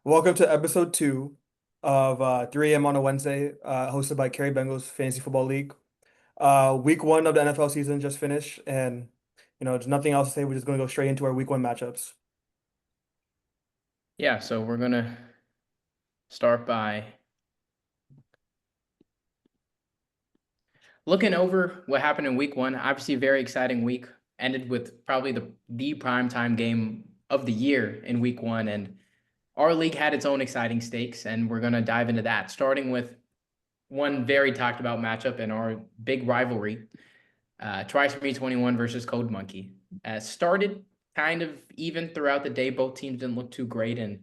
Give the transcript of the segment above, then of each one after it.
Welcome to episode two of 3 a.m. on a Wednesday, hosted by Carrie Bengals Fantasy Football League. Week one of the NFL season just finished, and there's nothing else to say. We're just going to go straight into our week one matchups. Yeah, so we're gonna start by looking over what happened in week one. Obviously, a very exciting week. Ended with probably the prime time game of the year in week one, and our league had its own exciting stakes, and we're gonna dive into that, starting with one very talked about matchup in our big rivalry, Twice for Me 21 versus Code Monkey. Started kind of even throughout the day. Both teams didn't look too great, and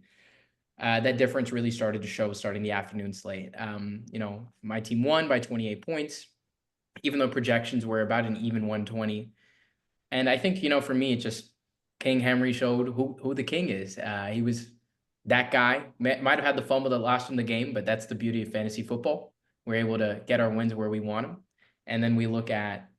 that difference really started to show starting the afternoon slate. My team won by 28 points, even though projections were about an even 120. And I think, for me, it just King Henry showed who the king is. He was that guy. Might have had the fumble that lost him the game, but that's the beauty of fantasy football. We're able to get our wins where we want them. And then we look at,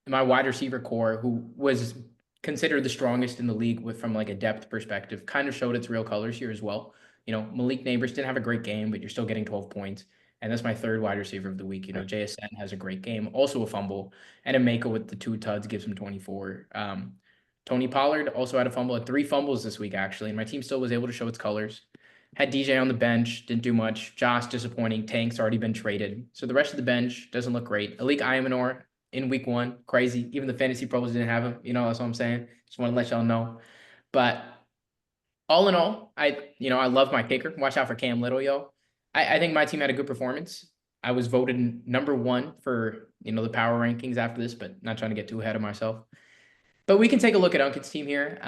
my wide receiver core, who was considered the strongest in the league from like a depth perspective, kind of showed its real colors here as well. Malik Neighbors didn't have a great game, but you're still getting 12 points. And that's my third wide receiver of the week. JSN has a great game, also a fumble, and Emeka with the 2 tuds gives him 24. Tony Pollard also had a fumble, had 3 fumbles this week, actually, and my team still was able to show its colors. Had DJ on the bench, didn't do much. Josh, disappointing. Tank's already been traded. So the rest of the bench doesn't look great. Alik Ayamanor in week one, crazy. Even the fantasy pros didn't have him. That's what I'm saying. Just want to let y'all know. But all in all, I love my kicker. Watch out for Cam Little, yo. I think my team had a good performance. I was voted number one for, the power rankings after this, but not trying to get too ahead of myself. But we can take a look at Unkin's team here.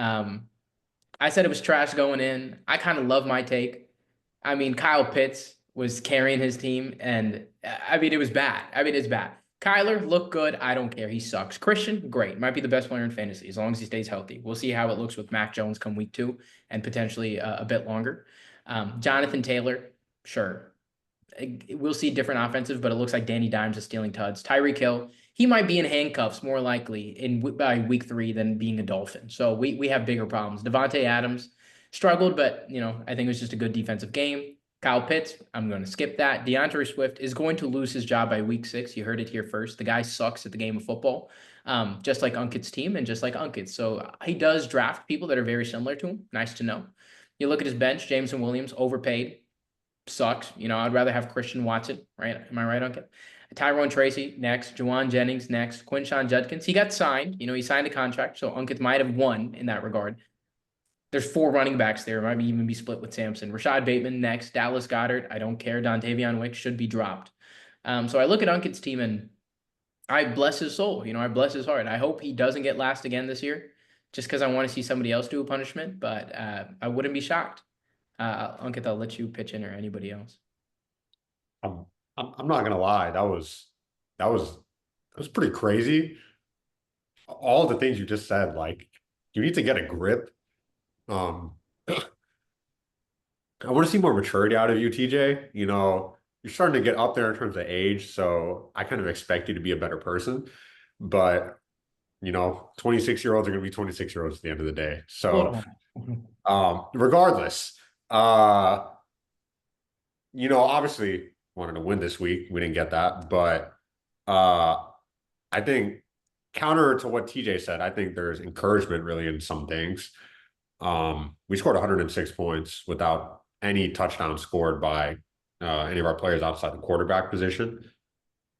I said it was trash going in. I kind of love my take. I mean, Kyle Pitts was carrying his team, and it was bad. It's bad. Kyler looked good. I don't care. He sucks. Christian, great. Might be the best player in fantasy as long as he stays healthy. We'll see how it looks with Mac Jones come week 2 and potentially a bit longer. Jonathan Taylor, sure. We'll see different offensive, but it looks like Danny Dimes is stealing tuds. Tyreek Hill, he might be in handcuffs more likely by week 3 than being a Dolphin. So we have bigger problems. Devontae Adams struggled, but I think it was just a good defensive game. Kyle Pitts, I'm going to skip that. DeAndre Swift is going to lose his job by week 6. You heard it here first. The guy sucks at the game of football, just like Unkit's team and just like Unkit. So he does draft people that are very similar to him. Nice to know. You look at his bench, Jameson Williams, overpaid. Sucks. I'd rather have Christian Watson, right? Am I right, Unkit? Tyrone Tracy next, Juwan Jennings next, Quinshawn Judkins. He got signed. He signed a contract, so Unkit might have won in that regard. There's 4 running backs there. Might even be split with Sampson. Rashad Bateman next. Dallas Goedert. I don't care. Dontavion Wick should be dropped. So I look at Unkit's team and I bless his soul. I bless his heart. I hope he doesn't get last again this year just because I want to see somebody else do a punishment, but I wouldn't be shocked. Unkit, I'll let you pitch in or anybody else. I'm not gonna lie, that was pretty crazy. All the things you just said, like you need to get a grip. I want to see more maturity out of you, TJ. You're starting to get up there in terms of age, so I kind of expect you to be a better person. But 26-year-olds are going to be 26-year-olds at the end of the day. So, regardless, obviously wanted to win this week. We didn't get that, but I think counter to what TJ said, I think there's encouragement really in some things. We scored 106 points without any touchdowns scored by any of our players outside the quarterback position.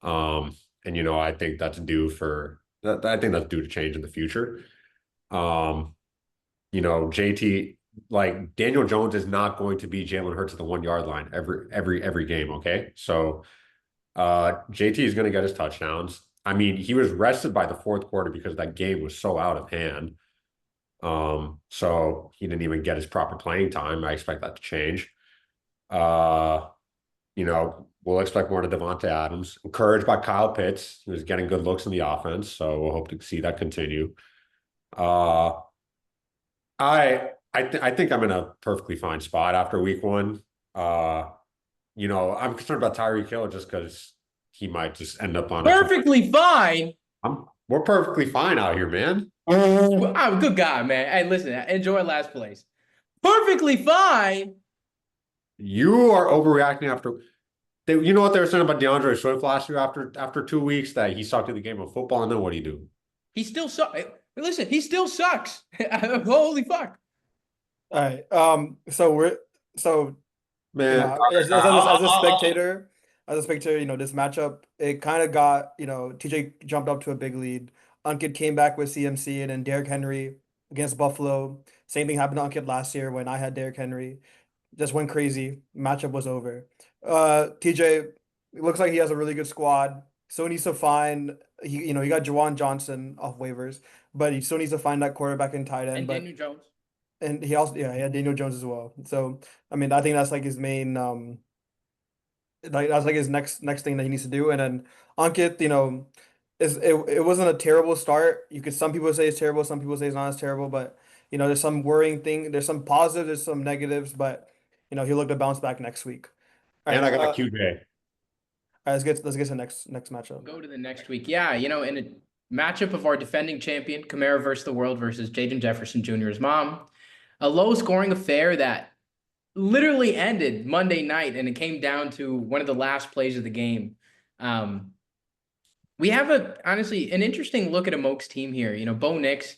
And I think that's due for that. I think that's due to change in the future. JT, like Daniel Jones is not going to be Jalen Hurts at the 1 yard line every game. Okay. So JT is going to get his touchdowns. I mean, he was rested by the fourth quarter because that game was so out of hand. So he didn't even get his proper playing time. I expect that to change. We'll expect more to Devontae Adams. Encouraged by Kyle Pitts, who was getting good looks in the offense. So we'll hope to see that continue. I think I'm in a perfectly fine spot after week 1. I'm concerned about Tyreek Hill just because he might just end up on perfectly fine. We're perfectly fine out here, man. I'm a good guy, man. Hey, listen, enjoy last place. Perfectly fine. You are overreacting after you know what they were saying about DeAndre Swift last year after 2 weeks that he sucked at the game of football, and then what do you do? He still sucks. Listen, he still sucks. Holy fuck. All right. So Man, as a spectator, this matchup, it kind of got, TJ jumped up to a big lead. Unkit came back with CMC, and then Derrick Henry against Buffalo. Same thing happened to Unkit last year when I had Derrick Henry. Just went crazy. Matchup was over. TJ, it looks like he has a really good squad. Still needs to find he got Jawan Johnson off waivers, but he still needs to find that quarterback and tight end. And But Daniel Jones. and he also, he had Daniel Jones as well. So I mean, I think that's like his main like that's like his next thing that he needs to do. And then Ankit, it wasn't a terrible start. Some people say it's terrible, some people say it's not as terrible, but there's some worrying thing. There's some positives, there's some negatives, but he'll look to bounce back next week. All and right, I got QJ. all right, let's get to the next matchup. Go to the next week. Yeah, in a matchup of our defending champion, Kamara versus the world versus Jaden Jefferson Jr.'s mom. A low scoring affair that literally ended Monday night, and it came down to one of the last plays of the game. We have honestly an interesting look at a Mokes team here. Bo Nix,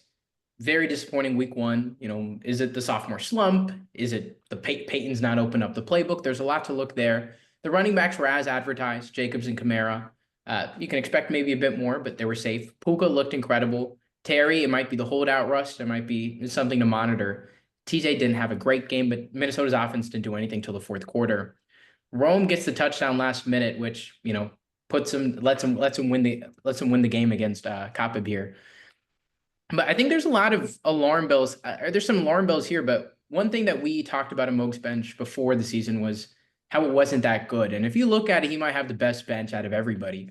very disappointing week one. Is it the sophomore slump? Is it the Peyton's not open up the playbook? There's a lot to look there. The running backs were as advertised, Jacobs and Kamara. You can expect maybe a bit more, but they were safe. Puka looked incredible. Terry, it might be the holdout rust. It might be something to monitor. TJ didn't have a great game, but Minnesota's offense didn't do anything till the fourth quarter. Rome gets the touchdown last minute, which lets him win the game against Kappa here. But I think there's a lot of alarm bells. There's some alarm bells here, but one thing that we talked about in Moog's bench before the season was how it wasn't that good. And if you look at it, he might have the best bench out of everybody.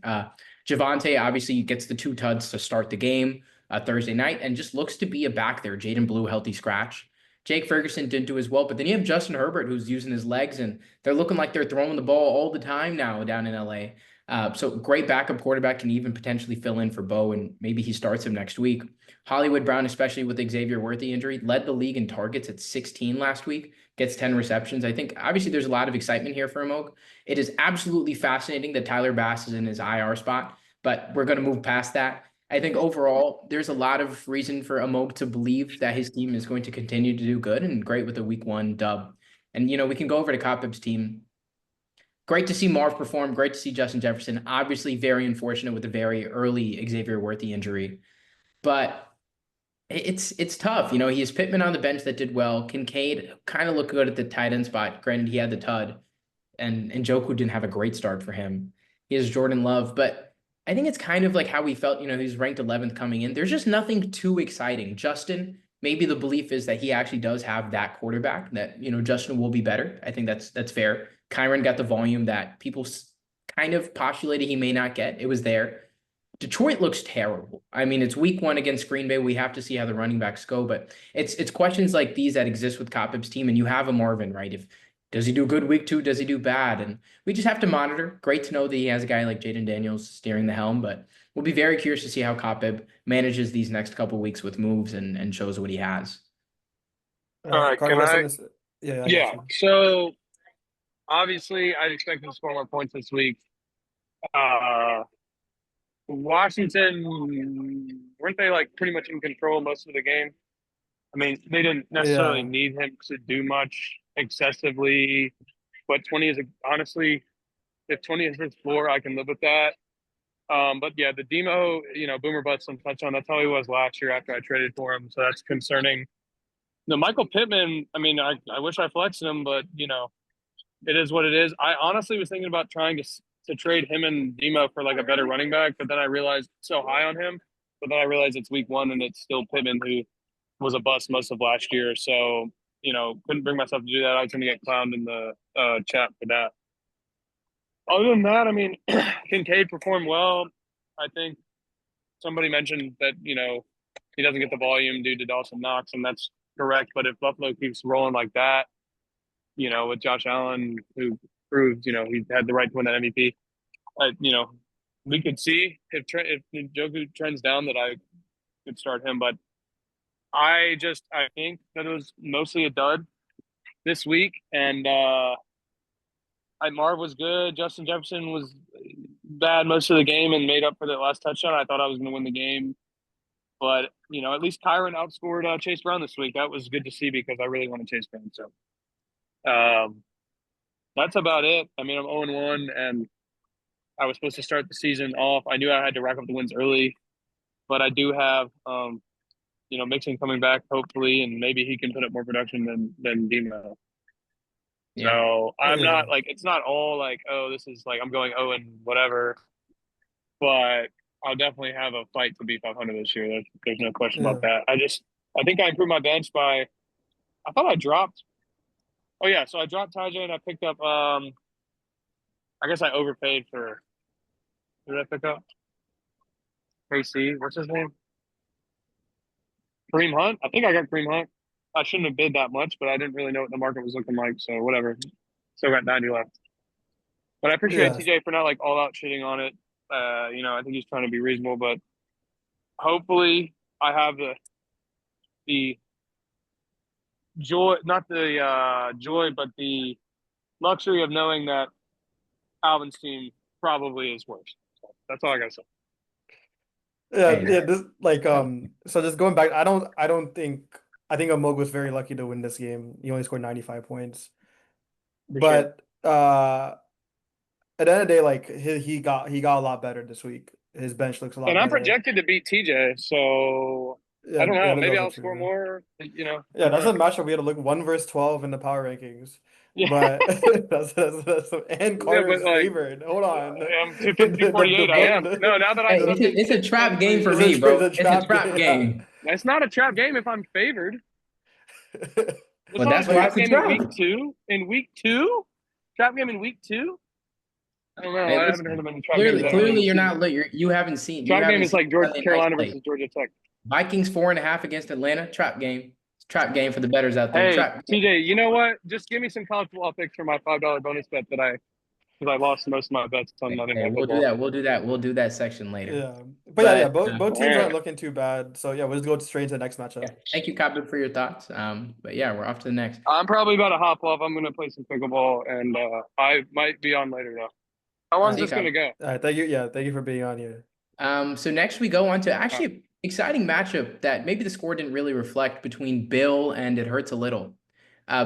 Javante obviously gets the 2 tuds to start the game Thursday night and just looks to be a back there. Jaden Blue, healthy scratch. Jake Ferguson didn't do as well, but then you have Justin Herbert who's using his legs, and they're looking like they're throwing the ball all the time now down in LA. So great backup quarterback, can even potentially fill in for Bo, and maybe he starts him next week. Hollywood Brown, especially with the Xavier Worthy injury, led the league in targets at 16 last week, gets 10 receptions. I think obviously there's a lot of excitement here for Moog. It is absolutely fascinating that Tyler Bass is in his IR spot, but we're going to move past that. I think overall, there's a lot of reason for Amog to believe that his team is going to continue to do good and great with a week 1 dub. And, we can go over to Kopib's team. Great to see Marv perform. Great to see Justin Jefferson. Obviously, very unfortunate with the very early Xavier Worthy injury. But it's tough. He has Pittman on the bench that did well. Kincaid kind of looked good at the tight end spot. Granted, he had the tud. And Njoku didn't have a great start for him. He has Jordan Love. But I think it's kind of like how we felt, he's ranked 11th coming in. There's just nothing too exciting. Justin, maybe the belief is that he actually does have that quarterback, that, Justin will be better. I think that's fair. Kyron got the volume that people kind of postulated he may not get. It was there. Detroit looks terrible. I mean, it's week 1 against Green Bay. We have to see how the running backs go, but it's questions like these that exist with Kopib's team, and you have a Marvin, right? Does he do good week 2? Does he do bad? And we just have to monitor. Great to know that he has a guy like Jaden Daniels steering the helm, but we'll be very curious to see how Kopib manages these next couple of weeks with moves and shows what he has. All right, Carter, can I? Yeah, I got Yeah. you. So obviously, I'd expect him to score more points this week. Uh, Washington, weren't they like pretty much in control most of the game? I mean, they didn't necessarily Yeah. need him to do much excessively, but 20 is honestly, if 20 is his floor, I can live with that. But yeah, the Demo, Boomer Butts and touchdown. That's how he was last year after I traded for him, so that's concerning. The Michael Pittman, I mean, I wish I flexed him, but it is what it is. I honestly was thinking about trying to trade him and Demo for like a better running back, but then I realized so high on him. But then I realized it's week 1 and it's still Pittman who was a bust most of last year. So couldn't bring myself to do that. I was going to get clowned in the chat for that. Other than that, I mean, Kincaid performed well. I think somebody mentioned that he doesn't get the volume due to Dawson Knox, and that's correct. But if Buffalo keeps rolling like that, with Josh Allen, who proved, he had the right to win that MVP. We could see if Njoku trends down that I could start him, but I think that it was mostly a dud this week, and Marv was good. Justin Jefferson was bad most of the game and made up for that last touchdown. I thought I was going to win the game, but at least Kyron outscored Chase Brown this week. That was good to see because I really want to Chase Brown. So that's about it. I mean, I'm 0-1, and I was supposed to start the season off. I knew I had to rack up the wins early, but I do have Mixon coming back hopefully, and maybe he can put up more production than Demo. Yeah. So I'm Yeah. not like, it's not all like, oh, this is like I'm going 0 and whatever, but I'll definitely have a fight to be 500 this year. There's no question Yeah. about that. I think I improved my bench by, I thought I dropped. Oh yeah, so I dropped Tajay and I picked up. I guess I overpaid for. Who did I pick up? KC. What's his name? Kareem Hunt. I think I got Kareem Hunt. I shouldn't have bid that much, but I didn't really know what the market was looking like. So whatever. Still got 90 left. But I appreciate Yeah. TJ for not like all out shitting on it. I think he's trying to be reasonable, but hopefully I have the joy, not the joy, but the luxury of knowing that Alvin's team probably is worse. So that's all I gotta say. Yeah, Hey, yeah, this like so just going back, I think Amog was very lucky to win this game. He only scored 95 points. For sure. But at the end of the day, like he got a lot better this week. His bench looks a lot And I'm better. projected to beat TJ, so I Yeah, don't yeah, know. I think Maybe that's I'll also score true. more. Yeah, I don't that's know. a matchup we had to look 1 versus 12 in the power rankings. Yeah, But and yeah, but Carter's like favored. Hold on. I'm 250-48. I am. No, now that I hey, subbed in it's a Pitt's trap game for country, me, it's bro. a It's a trap trap game. Yeah. game. it's not a trap game if I'm favored. It's Well, not a that's why trap it's a game in trap. week two. In week two, trap game in week two. I don't know. Hey, I haven't heard listen. of any trap games. Clearly, I haven't clearly even you're seen. not you haven't seen Trap game is like Sunday night Carolina slate. versus Georgia Tech. Vikings 4.5 against Atlanta. Trap game. Trap game for the betters out there. Hey, Trap game. TJ, you know what? Just give me some college football picks for my $5 bonus bet because I lost most of my bets on Monday Hey, Night we'll do Football. that. We'll do that. We'll do that section later. Yeah. But yeah, But both All teams right. aren't looking too bad. So yeah, we'll just go straight into the next yeah, matchup. thank you, Copper, for your thoughts. But yeah, we're off to the next. I'm probably about to hop off. I'm gonna play some pickleball, and I might be on later though. How All long's See you, right. this gonna Copper. go? All right, thank you. Yeah, thank you for being on here. So next we go on to Uh, actually an exciting matchup that maybe the score didn't really reflect between Bill and it hurts a little.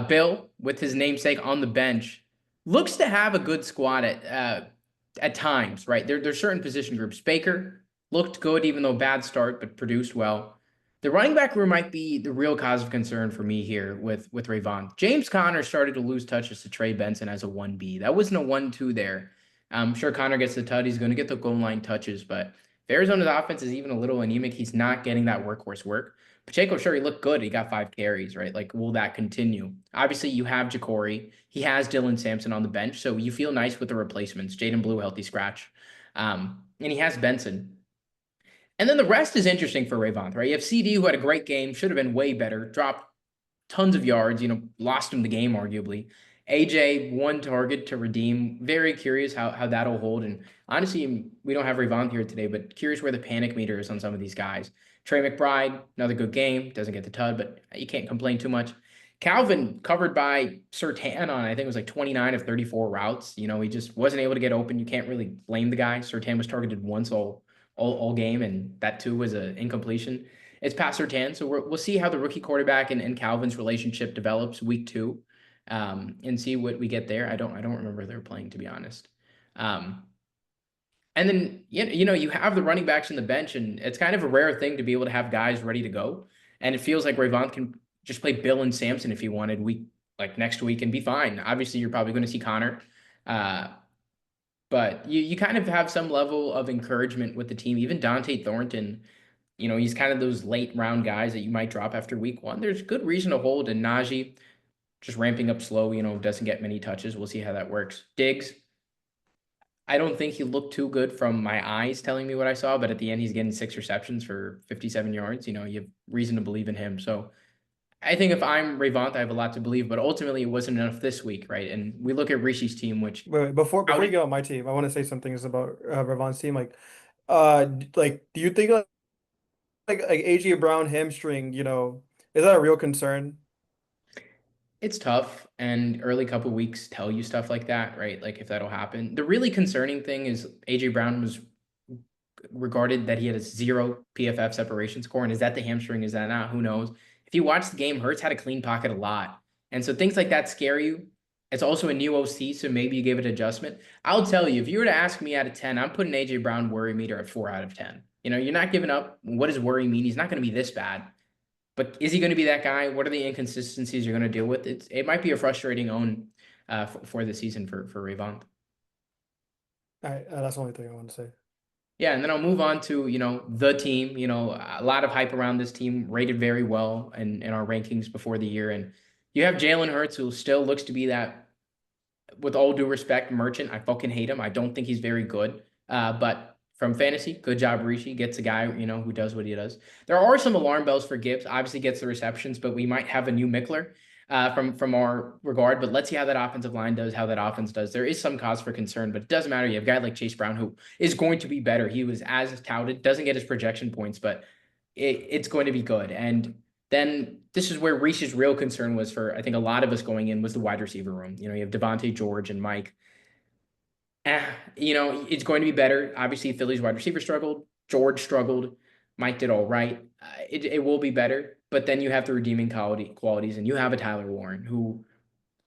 Bill, with his namesake on the bench, looks to have a good squad at times, right? There's certain position groups. Baker looked good, even though bad start, but produced well. The running back room might be the real cause of concern for me here with Rayvon. James Conner started to lose touches to Trey Benson as a 1B. That wasn't a 1-2 there. I'm sure Conner gets the tut. He's going to get the goal line touches, but if Arizona's offense is even a little anemic, he's not getting that workhorse work. Pacheco, sure, he looked good. He got 5 carries, right? Like, will that continue? Obviously, you have Ja'Cory. He has Dylan Sampson on the bench, so you feel nice with the replacements. Jaden Blue, healthy scratch. And he has Benson. And then the rest is interesting for Rayvon, right? You have CD, who had a great game, should have been way better, dropped tons of yards, lost him the game, arguably. AJ, 1 target to redeem. Very curious how that'll hold. And honestly, we don't have Rayvon here today, but curious where the panic meter is on some of these guys. Trey McBride, another good game. Doesn't get the tud, but you can't complain too much. Calvin covered by Surtain on, I think it was like 29 of 34 routes. He just wasn't able to get open. You can't really blame the guy. Surtain was targeted once all game, and that too was an incompletion. It's past Surtain, so we'll see how the rookie quarterback and Calvin's relationship develops week 2, and see what we get there. I don't remember their playing, to be honest. And then you have the running backs in the bench, and it's kind of a rare thing to be able to have guys ready to go. And it feels like Rayvon can just play Bill and Sampson if he wanted next week and be fine. Obviously, you're probably going to see Connor. But you kind of have some level of encouragement with the team. Even Dante Thornton, he's kind of those late round guys that you might drop after week 1. There's good reason to hold. And Najee just ramping up slow, doesn't get many touches. We'll see how that works. Diggs, I don't think he looked too good from my eyes telling me what I saw, but at the end, he's getting 6 receptions for 57 yards. You have reason to believe in him. So I think if I'm Rayvon, I have a lot to believe, but ultimately it wasn't enough this week, right? And we look at Rishi's team, which Wait, before you get on my team, I want to say some things about Ravon's team. Do you think like AJ Brown hamstring, is that a real concern? It's tough, and early couple weeks tell you stuff like that, right? Like if that'll happen. The really concerning thing is AJ Brown was regarded that he had a 0 PFF separation score. And is that the hamstring? Is that not? Who knows? If you watch the game, Hurts had a clean pocket a lot. And so things like that scare you. It's also a new OC, so maybe you give it adjustment. I'll tell you, if you were to ask me out of 10, I'm putting AJ Brown worry meter at 4 out of 10. You know, you're not giving up. What does worry mean? He's not going to be this bad. But is he going to be that guy? What are the inconsistencies you're going to deal with? It might be a frustrating own for the season for Ravon. All right, that's the only thing I want to say. Yeah, and then I'll move on to, the team. A lot of hype around this team, rated very well in our rankings before the year. And you have Jalen Hurts, who still looks to be that, with all due respect, merchant. I fucking hate him. I don't think he's very good. But from fantasy, good job, Rishi. Gets a guy, who does what he does. There are some alarm bells for Gibbs. Obviously gets the receptions, but we might have a new Mickler from our regard. But let's see how that offensive line does, how that offense does. There is some cause for concern, but it doesn't matter. You have a guy like Chase Brown who is going to be better. He was as touted, doesn't get his projection points, but it's going to be good. And then this is where Reese's real concern was for, I think, a lot of us going in, was the wide receiver room. You have Devontae, George, and Mike. It's going to be better. Obviously, Philly's wide receiver struggled. George struggled. Mike did all right. It will be better. But then you have the redeeming qualities, and you have a Tyler Warren who,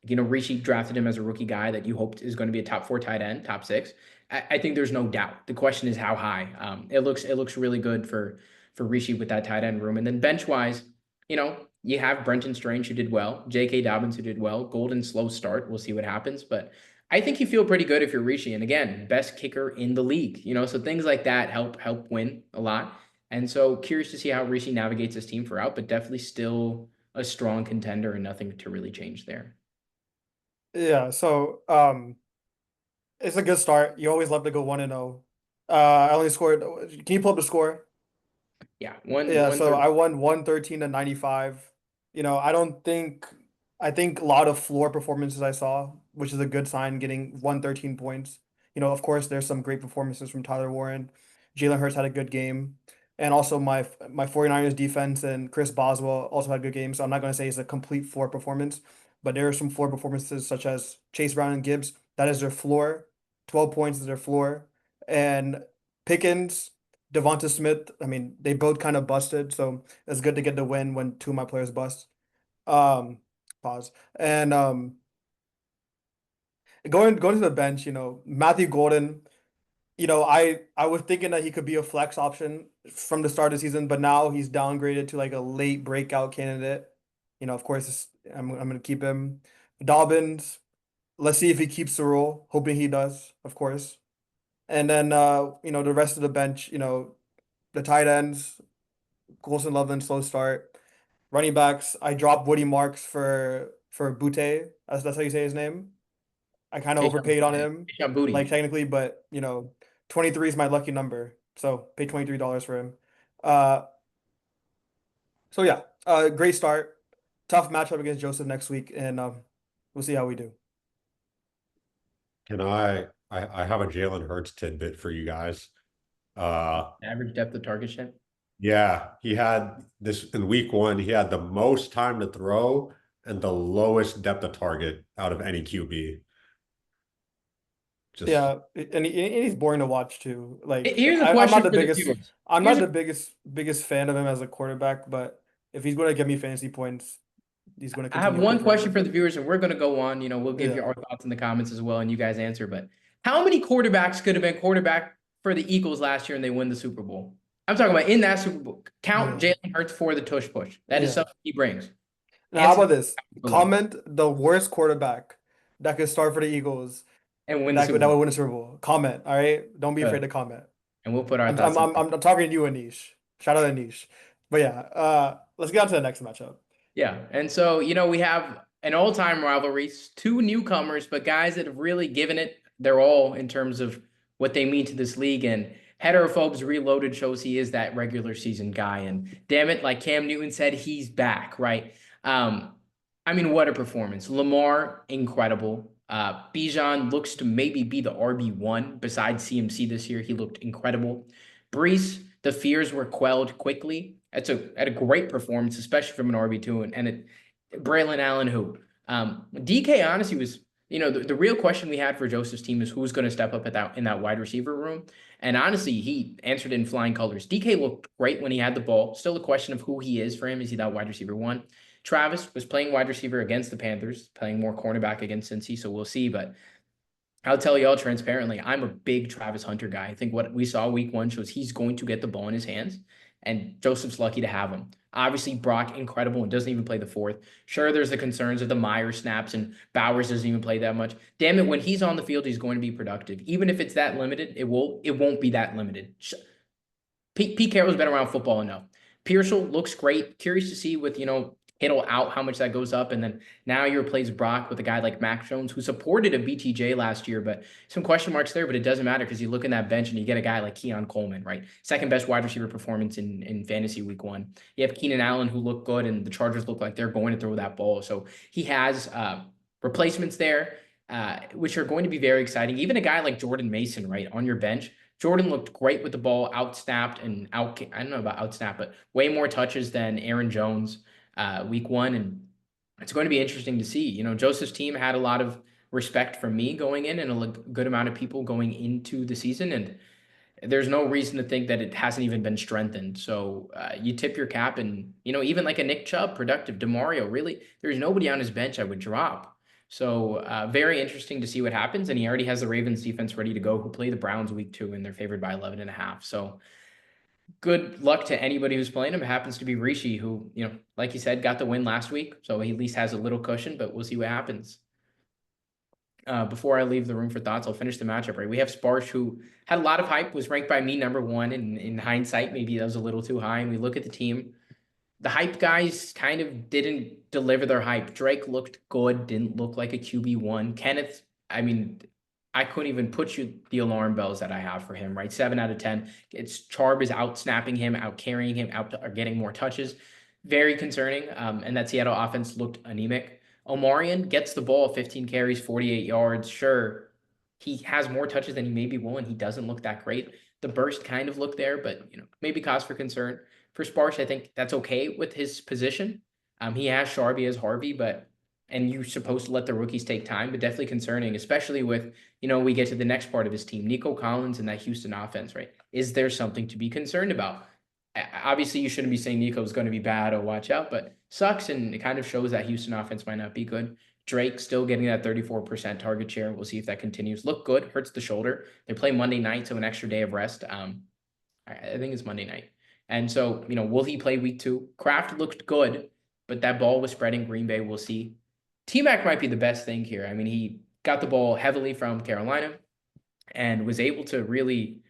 Rishi drafted him as a rookie guy that you hoped is going to be a top 4 tight end, top 6. I think there's no doubt. The question is how high. It looks really good for Rishi with that tight end room. And then bench wise, you have Brenton Strange who did well, J.K. Dobbins who did well, Golden slow start. We'll see what happens, but I think you feel pretty good if you're Rishi. And again, best kicker in the league. So things like that help win a lot. And so curious to see how Rishi navigates his team throughout, but definitely still a strong contender and nothing to really change there. Yeah, so it's a good start. You always love to go 1-0. I only scored. Can you pull up the score? Yeah, Yeah, one so third. I won 113 to 95. I don't think I think a lot of floor performances I saw, which is a good sign, getting 113 points. Of course, there's some great performances from Tyler Warren. Jalen Hurts had a good game. And also my 49ers defense and Chris Boswell also had good games. So I'm not going to say it's a complete floor performance, but there are some floor performances such as Chase Brown and Gibbs. That is their floor. 12 points is their floor. And Pickens, Devonta Smith, I mean, they both kind of busted, so it's good to get the win when two of my players bust. Um, Pause. And going to the bench, Matthew Golden, I was thinking that he could be a flex option from the start of the season, but now he's downgraded to like a late breakout candidate. Of course, I'm gonna keep him. Dobbins, let's see if he keeps the role, hoping he does, of course. And then the rest of the bench, the tight ends. Colson Loveland, slow start. Running backs, I dropped Woody Marks for Butte. That's how you say his name. I kind of overpaid on him, like Booty. technically, but 23 is my lucky number. So pay $23 for him. Uh so yeah, great start. Tough matchup against Joseph next week, and we'll see how we do. Can I have a Jalen Hurts tidbit for you guys. Uh, Average depth of target share. yeah, he had this in week 1. He had the most time to throw and the lowest depth of target out of any QB. Just Yeah, and he's boring to watch too. Like Here's a I'm not question the for the biggest viewers. I'm Here's not a the biggest fan of him as a quarterback, but if he's going to give me fantasy points, he's going to I have continue one question performing. for the viewers, and we're going to go on. We'll give you Yeah. our thoughts in the comments as well, and you guys answer. But how many quarterbacks could have been quarterback for the Eagles last year and they win the Super Bowl? I'm talking about in that Super Bowl. Count Yeah. Jalen Hurts for the tush push. That is Yeah. something he brings. Now, how Answer about this? below Comment the worst quarterback that could start for the Eagles and win the Super that would Bowl. win a Super Bowl. Comment, all right? Don't be afraid to comment. And we'll put our I'm thoughts I'm in. I'm, I'm talking to you, Anish. Shout out Anish. But yeah, let's get on to the next matchup. Yeah. And so, we have an all-time rivalry, 2 newcomers, but guys that have really given it their all in terms of what they mean to this league. And Heterophobes Reloaded shows he is that regular season guy. And damn it, like Cam Newton said, he's back, right? I mean, what a performance. Lamar, incredible. Bijan looks to maybe be the RB1 besides CMC this year. He looked incredible. Brees, the fears were quelled quickly. Had a great performance, especially from an RB2. And Braylon Allen, who DK honestly was, the real question we had for Joseph's team is who's going to step up in that wide receiver room. And honestly, he answered in flying colors. DK looked great when he had the ball. Still a question of who he is for him. Is he that wide receiver one? Travis was playing wide receiver against the Panthers, playing more cornerback against Cincy, so we'll see. But I'll tell y'all transparently, I'm a big Travis Hunter guy. I think what we saw week one shows he's going to get the ball in his hands, and Joseph's lucky to have him. Obviously, Brock, incredible, and doesn't even play the fourth. Sure, there's the concerns of the Meyer snaps, and Bowers doesn't even play that much. Damn it, when he's on the field, he's going to be productive. Even if it's that limited, it won't be that limited. Pete Carroll's been around football enough. Pearsall looks great. Curious to see with, Kittle out, how much that goes up. And then now you replace Brock with a guy like Mac Jones, who supported a BTJ last year, but some question marks there, but it doesn't matter because you look in that bench and you get a guy like Keon Coleman, right? Second best wide receiver performance in fantasy week one. You have Keenan Allen, who looked good, and the Chargers look like they're going to throw that ball. So he has replacements there, which are going to be very exciting. Even a guy like Jordan Mason, right, on your bench. Jordan looked great with the ball, outsnapped and I don't know about outsnap, but way more touches than Aaron Jones week one. And it's going to be interesting to see. Joseph's team had a lot of respect from me going in and a good amount of people going into the season. And there's no reason to think that it hasn't even been strengthened. So you tip your cap and, even like a Nick Chubb, productive, DeMario, really, there's nobody on his bench I would drop. So very interesting to see what happens. And he already has the Ravens defense ready to go, who play the Browns week 2, and they're favored by 11.5. So good luck to anybody who's playing him. It happens to be Rishi, who, like you said, got the win last week. So he at least has a little cushion, but we'll see what happens. Before I leave the room for thoughts, I'll finish the matchup, right? We have Sparsh, who had a lot of hype, was ranked by me number 1. And in hindsight, maybe that was a little too high. And we look at the team. The hype guys kind of didn't deliver their hype. Drake looked good, didn't look like a QB1. Kenneth, I mean, I couldn't even put you the alarm bells that I have for him, right? 7 out of 10. Charb is out snapping him, out carrying him, or getting more touches. Very concerning. And that Seattle offense looked anemic. Omarion gets the ball, 15 carries, 48 yards. Sure, he has more touches than he maybe will, and he doesn't look that great. The burst kind of looked there, but maybe cause for concern. For Sparsh, I think that's okay with his position. He has Sharby as Harvey, and you're supposed to let the rookies take time, but definitely concerning, especially with, we get to the next part of his team, Nico Collins and that Houston offense, right? Is there something to be concerned about? Obviously, you shouldn't be saying Nico is going to be bad or watch out, but sucks, and it kind of shows that Houston offense might not be good. Drake still getting that 34% target share. We'll see if that continues. Look good, hurts the shoulder. They play Monday night, so an extra day of rest. I think it's Monday night. And so, will he play week 2? Kraft looked good, but that ball was spreading Green Bay. We'll see. T-Mac might be the best thing here. I mean, he got the ball heavily from Carolina and was able to really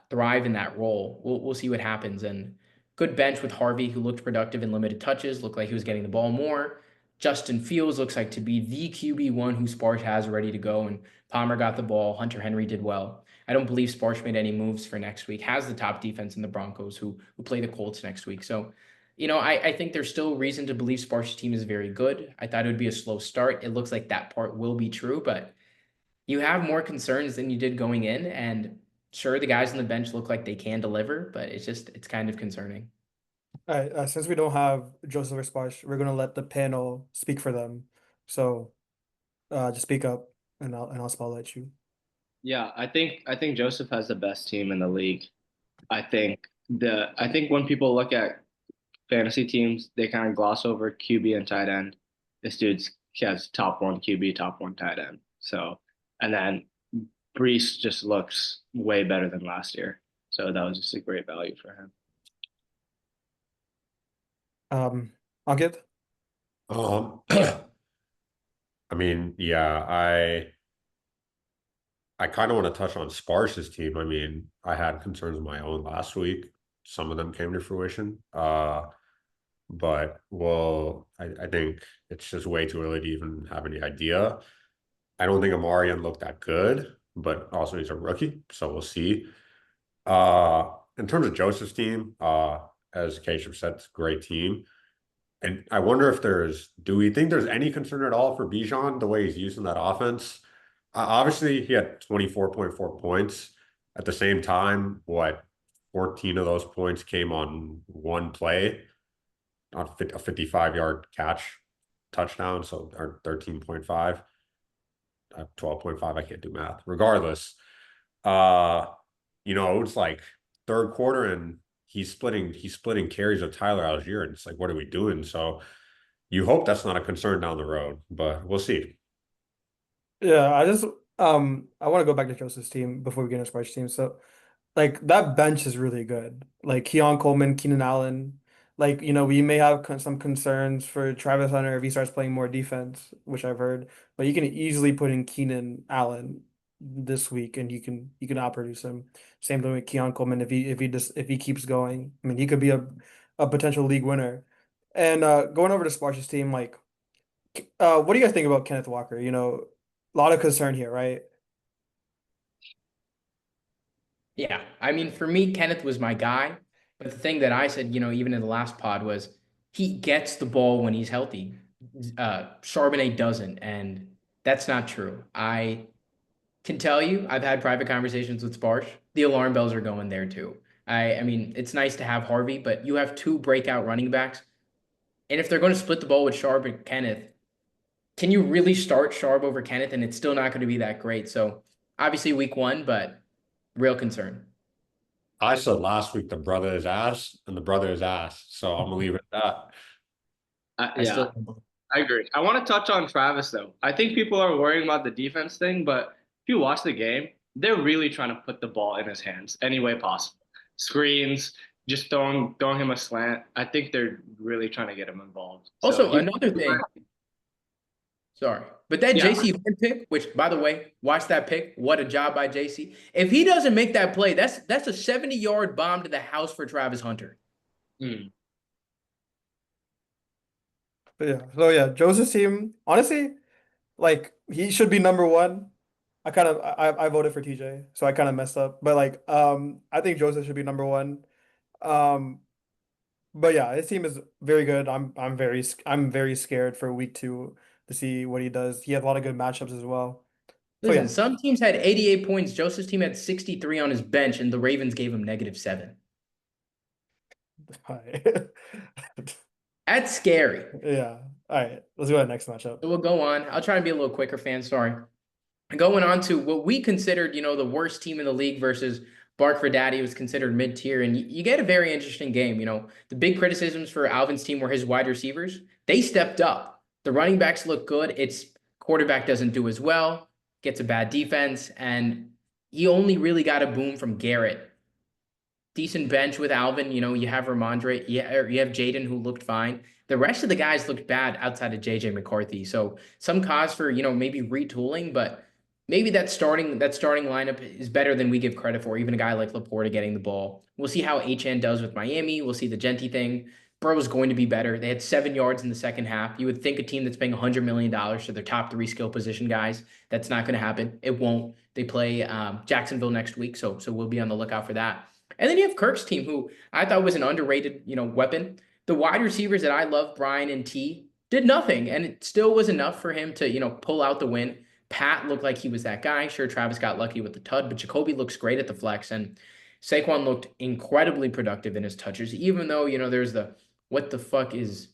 thrive in that role. We'll see what happens. And good bench with Harvey, who looked productive in limited touches, looked like he was getting the ball more. Justin Fields looks like to be the QB1 who Sparsh has ready to go, and Palmer got the ball. Hunter Henry did well. I don't believe Sparsh made any moves for next week. Has the top defense in the Broncos, who play the Colts next week. So, I think there's still reason to believe Sparsh's team is very good. I thought it would be a slow start. It looks like that part will be true, but you have more concerns than you did going in. And sure, the guys on the bench look like they can deliver, but it's kind of concerning. All right, since we don't have Joseph or Sparsh, we're gonna let the panel speak for them. So, just speak up, and I'll spotlight you. Yeah, I think Joseph has the best team in the league. I think when people look at fantasy teams, they kind of gloss over QB and tight end. This dude's he has top 1 QB, top 1 tight end. So, and then Brees just looks way better than last year. So that was just a great value for him. I'll get. I mean, yeah, I kind of want to touch on Sparsh's team. I mean, I had concerns of my own last week. Some of them came to fruition. But I think it's just way too early to even have any idea. I don't think Amarian looked that good, but also he's a rookie, so we'll see. In terms of Joseph's team, as Keshav said, it's a great team. And I wonder if do we think there's any concern at all for Bijan, the way he's using that offense? Obviously, he had 24.4 points. At the same time, 14 of those points came on one play, on a 55-yard catch. touchdowns, so or 13.5. 12.5. I can't do math. Regardless, uh, it's like third quarter and he's splitting carries with Tyler Algier, and it's like, what are we doing? So you hope that's not a concern down the road, but we'll see. Yeah, I want to go back to Joseph's team before we get into Sparks team. So like that bench is really good. Like Keon Coleman, Keenan Allen. Like, we may have some concerns for Travis Hunter if he starts playing more defense, which I've heard. But you can easily put in Keenan Allen this week, and you can outproduce him. Same thing with Keon Coleman if he keeps going. I mean, he could be a potential league winner. And going over to Sparks' team, like, what do you guys think about Kenneth Walker? A lot of concern here, right? Yeah, I mean, for me, Kenneth was my guy. But the thing that I said, even in the last pod was he gets the ball when he's healthy. Charbonnet doesn't, and that's not true. I can tell you, I've had private conversations with Sparsh. The alarm bells are going there too. I mean, it's nice to have Harvey, but you have two breakout running backs, and if they're going to split the ball with Sharp and Kenneth, can you really start Sharp over Kenneth? And it's still not going to be that great. So obviously week one, but real concern. I said last week the brother is ass and the brother is ass, so I'm gonna leave it at that. I Yeah, still I agree. I want to touch on Travis though. I think people are worrying about the defense thing, but if you watch the game, they're really trying to put the ball in his hands any way possible. Screens, just throwing him a slant. I think they're really trying to get him involved. So also another thing. Sorry. But that Yeah. JC pick, which by the way, watch that pick. What a job by JC. If he doesn't make that play, that's a 70-yard bomb to the house for Travis Hunter. Hmm. But yeah. So yeah, Joseph's team, honestly, like he should be number one. I voted for TJ, so I kind of messed up. But like I think Joseph should be number one. Um but yeah, his team is very good. I'm very scared for week two to see what he does. He has a lot of good matchups as well. So Listen, yeah. some teams had 88 points. Joseph's team had 63 on his bench, and the Ravens gave him -7. Alright. That's scary. Yeah. All right. Let's go to the next matchup. So we'll go on. I'll try and be a little quicker, fan. Sorry. Going on to what we considered, the worst team in the league versus Bark for Daddy was considered mid-tier. And you get a very interesting game. The big criticisms for Alvin's team were his wide receivers. They stepped up. The running backs look good. It's quarterback doesn't do as well, gets a bad defense, and he only really got a boom from Garrett. Decent bench with Alvin. You have Ramondre, you have Jaden who looked fine. The rest of the guys looked bad outside of JJ McCarthy. So some cause for, maybe retooling, but maybe that starting lineup is better than we give credit for. Even a guy like Laporta getting the ball. We'll see how HN does with Miami. We'll see the Genty thing. Burrow is going to be better. They had 7 yards in the second half. You would think a team that's paying $100 million to their top 3 skill position guys, that's not going to happen. It won't. They play Jacksonville next week, so we'll be on the lookout for that. And then you have Kirk's team, who I thought was an underrated, weapon. The wide receivers that I love, Brian and T, did nothing, and it still was enough for him to, pull out the win. Pat looked like he was that guy. Sure, Travis got lucky with the tud, but Jacoby looks great at the flex, and Saquon looked incredibly productive in his touches, even though, there's the what the fuck is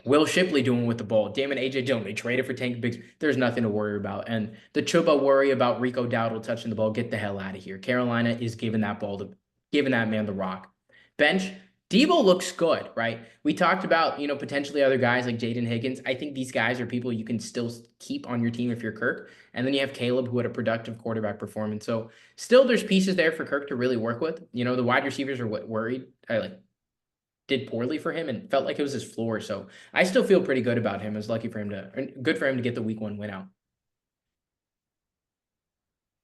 Will Shipley doing with the ball? Damon AJ Dillon, they traded for Tank Biggs. There's nothing to worry about. And the Chuba worry about Rico Dowdle touching the ball, get the hell out of here. Carolina is giving that man the rock. Bench, Debo looks good, right? We talked about, potentially other guys like Jaden Higgins. I think these guys are people you can still keep on your team if you're Kirk. And then you have Caleb, who had a productive quarterback performance. So still there's pieces there for Kirk to really work with. The wide receivers are worried. Did poorly for him and felt like it was his floor. So I still feel pretty good about him. It was good for him to get the week 1 win out.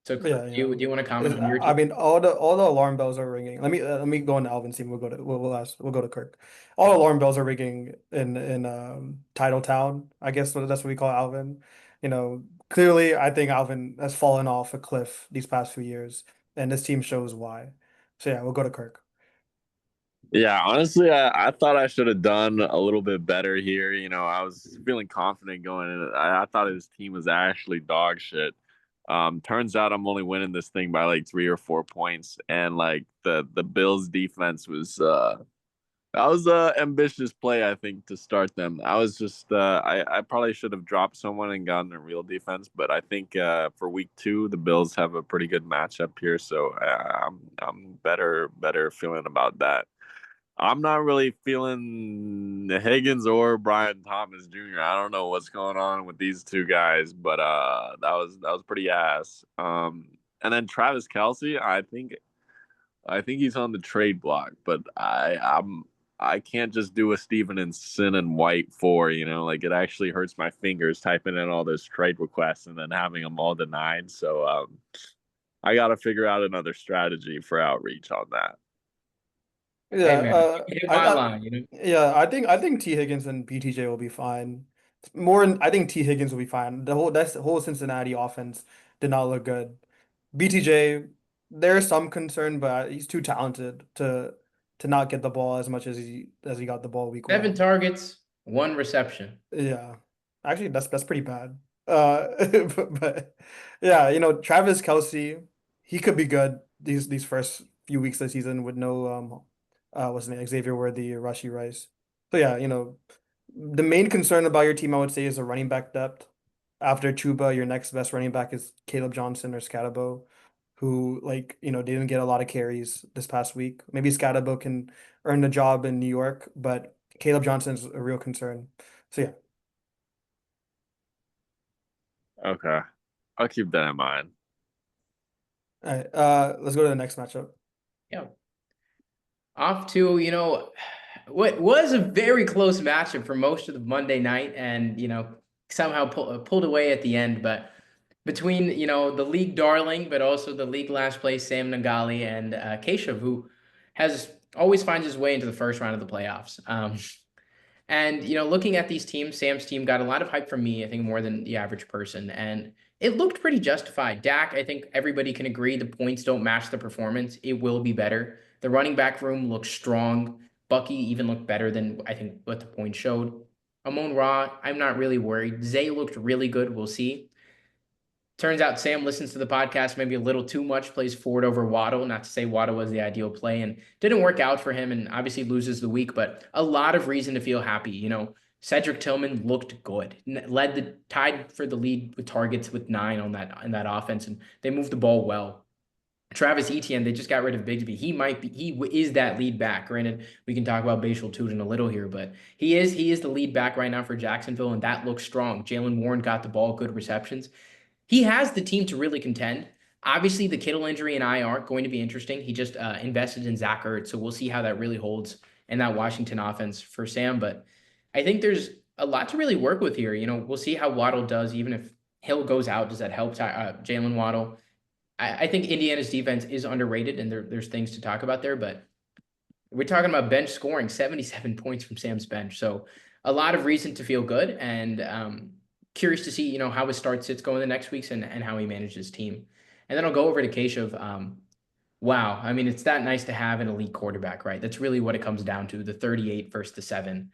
So Yeah, do you want to comment on your I team? mean, all the alarm bells are ringing. Let me go into Alvin's team. We'll go to Kirk. All alarm bells are ringing in Title Town. I guess that's what we call Alvin. Clearly, I think Alvin has fallen off a cliff these past few years, and this team shows why. So yeah, we'll go to Kirk. Yeah, honestly, I thought I should have done a little bit better here. I was feeling confident going in. I thought his team was actually dog shit. Turns out I'm only winning this thing by like 3 or 4 points, and like the Bills defense was That was a ambitious play, I think, to start them. I was just I probably should have dropped someone and gotten a real defense, but I think for week 2 the Bills have a pretty good matchup here, so I'm better feeling about that. I'm not really feeling Higgins or Brian Thomas Jr. I don't know what's going on with these two guys, but that was pretty ass. And then Travis Kelsey, I think he's on the trade block, but I can't just do a Steven and Sin and White 4, like it actually hurts my fingers typing in all those trade requests and then having them all denied. So I got to figure out another strategy for outreach on that. Hey Yeah, man, hit my line. yeah, I think T Higgins and BTJ will be fine. I think T Higgins will be fine. The whole Cincinnati offense did not look good. BTJ, there's some concern, but he's too talented to not get the ball as much as he got the ball week 7 1. targets, 1 reception. Yeah. Actually, that's pretty bad. But yeah, Travis Kelsey, he could be good these first few weeks of the season with no what's his name, Xavier Worthy, Rashi Rice. So yeah, the main concern about your team, I would say, is the running back depth. After Chuba, your next best running back is Caleb Johnson or Scatabo, who didn't get a lot of carries this past week. Maybe Scatabo can earn the job in New York, but Caleb Johnson's a real concern. So yeah. Okay, I'll keep that in mind. All right, let's go to the next matchup. Yeah. Off to, what was a very close matchup for most of the Monday night and, somehow pulled away at the end. But between, the league darling, but also the league last place, Sam Nagali and Keshav, who always finds his way into the first round of the playoffs. And, looking at these teams, Sam's team got a lot of hype from me, I think more than the average person. And it looked pretty justified. Dak, I think everybody can agree the points don't match the performance. It will be better. The running back room looks strong. Bucky even looked better than I think what the points showed. Amon Ra, I'm not really worried. Zay looked really good. We'll see. Turns out Sam listens to the podcast maybe a little too much, plays Ford over Waddle. Not to say Waddle was the ideal play and didn't work out for him and obviously loses the week, but a lot of reason to feel happy. Cedric Tillman looked good, tied for the lead with targets with 9 on that offense, and they moved the ball well. Travis Etienne, they just got rid of Bigsby. He is that lead back. Granted, we can talk about Bashal Tutin in a little here, but he is the lead back right now for Jacksonville, and that looks strong. Jalen Warren got the ball, good receptions. He has the team to really contend. Obviously, the Kittle injury and IR are going to be interesting. He just invested in Zach Ertz, so we'll see how that really holds in that Washington offense for Sam. But I think there's a lot to really work with here. We'll see how Waddle does. Even if Hill goes out, does that help Jalen Waddle? I think Indiana's defense is underrated, and there's things to talk about there. But we're talking about bench scoring 77 points from Sam's bench, so a lot of reason to feel good. And curious to see, how his start sits going the next weeks and how he manages his team. And then I'll go over to Keshav. Wow. I mean, it's that nice to have an elite quarterback, right? That's really what it comes down to, the 38 versus the 7.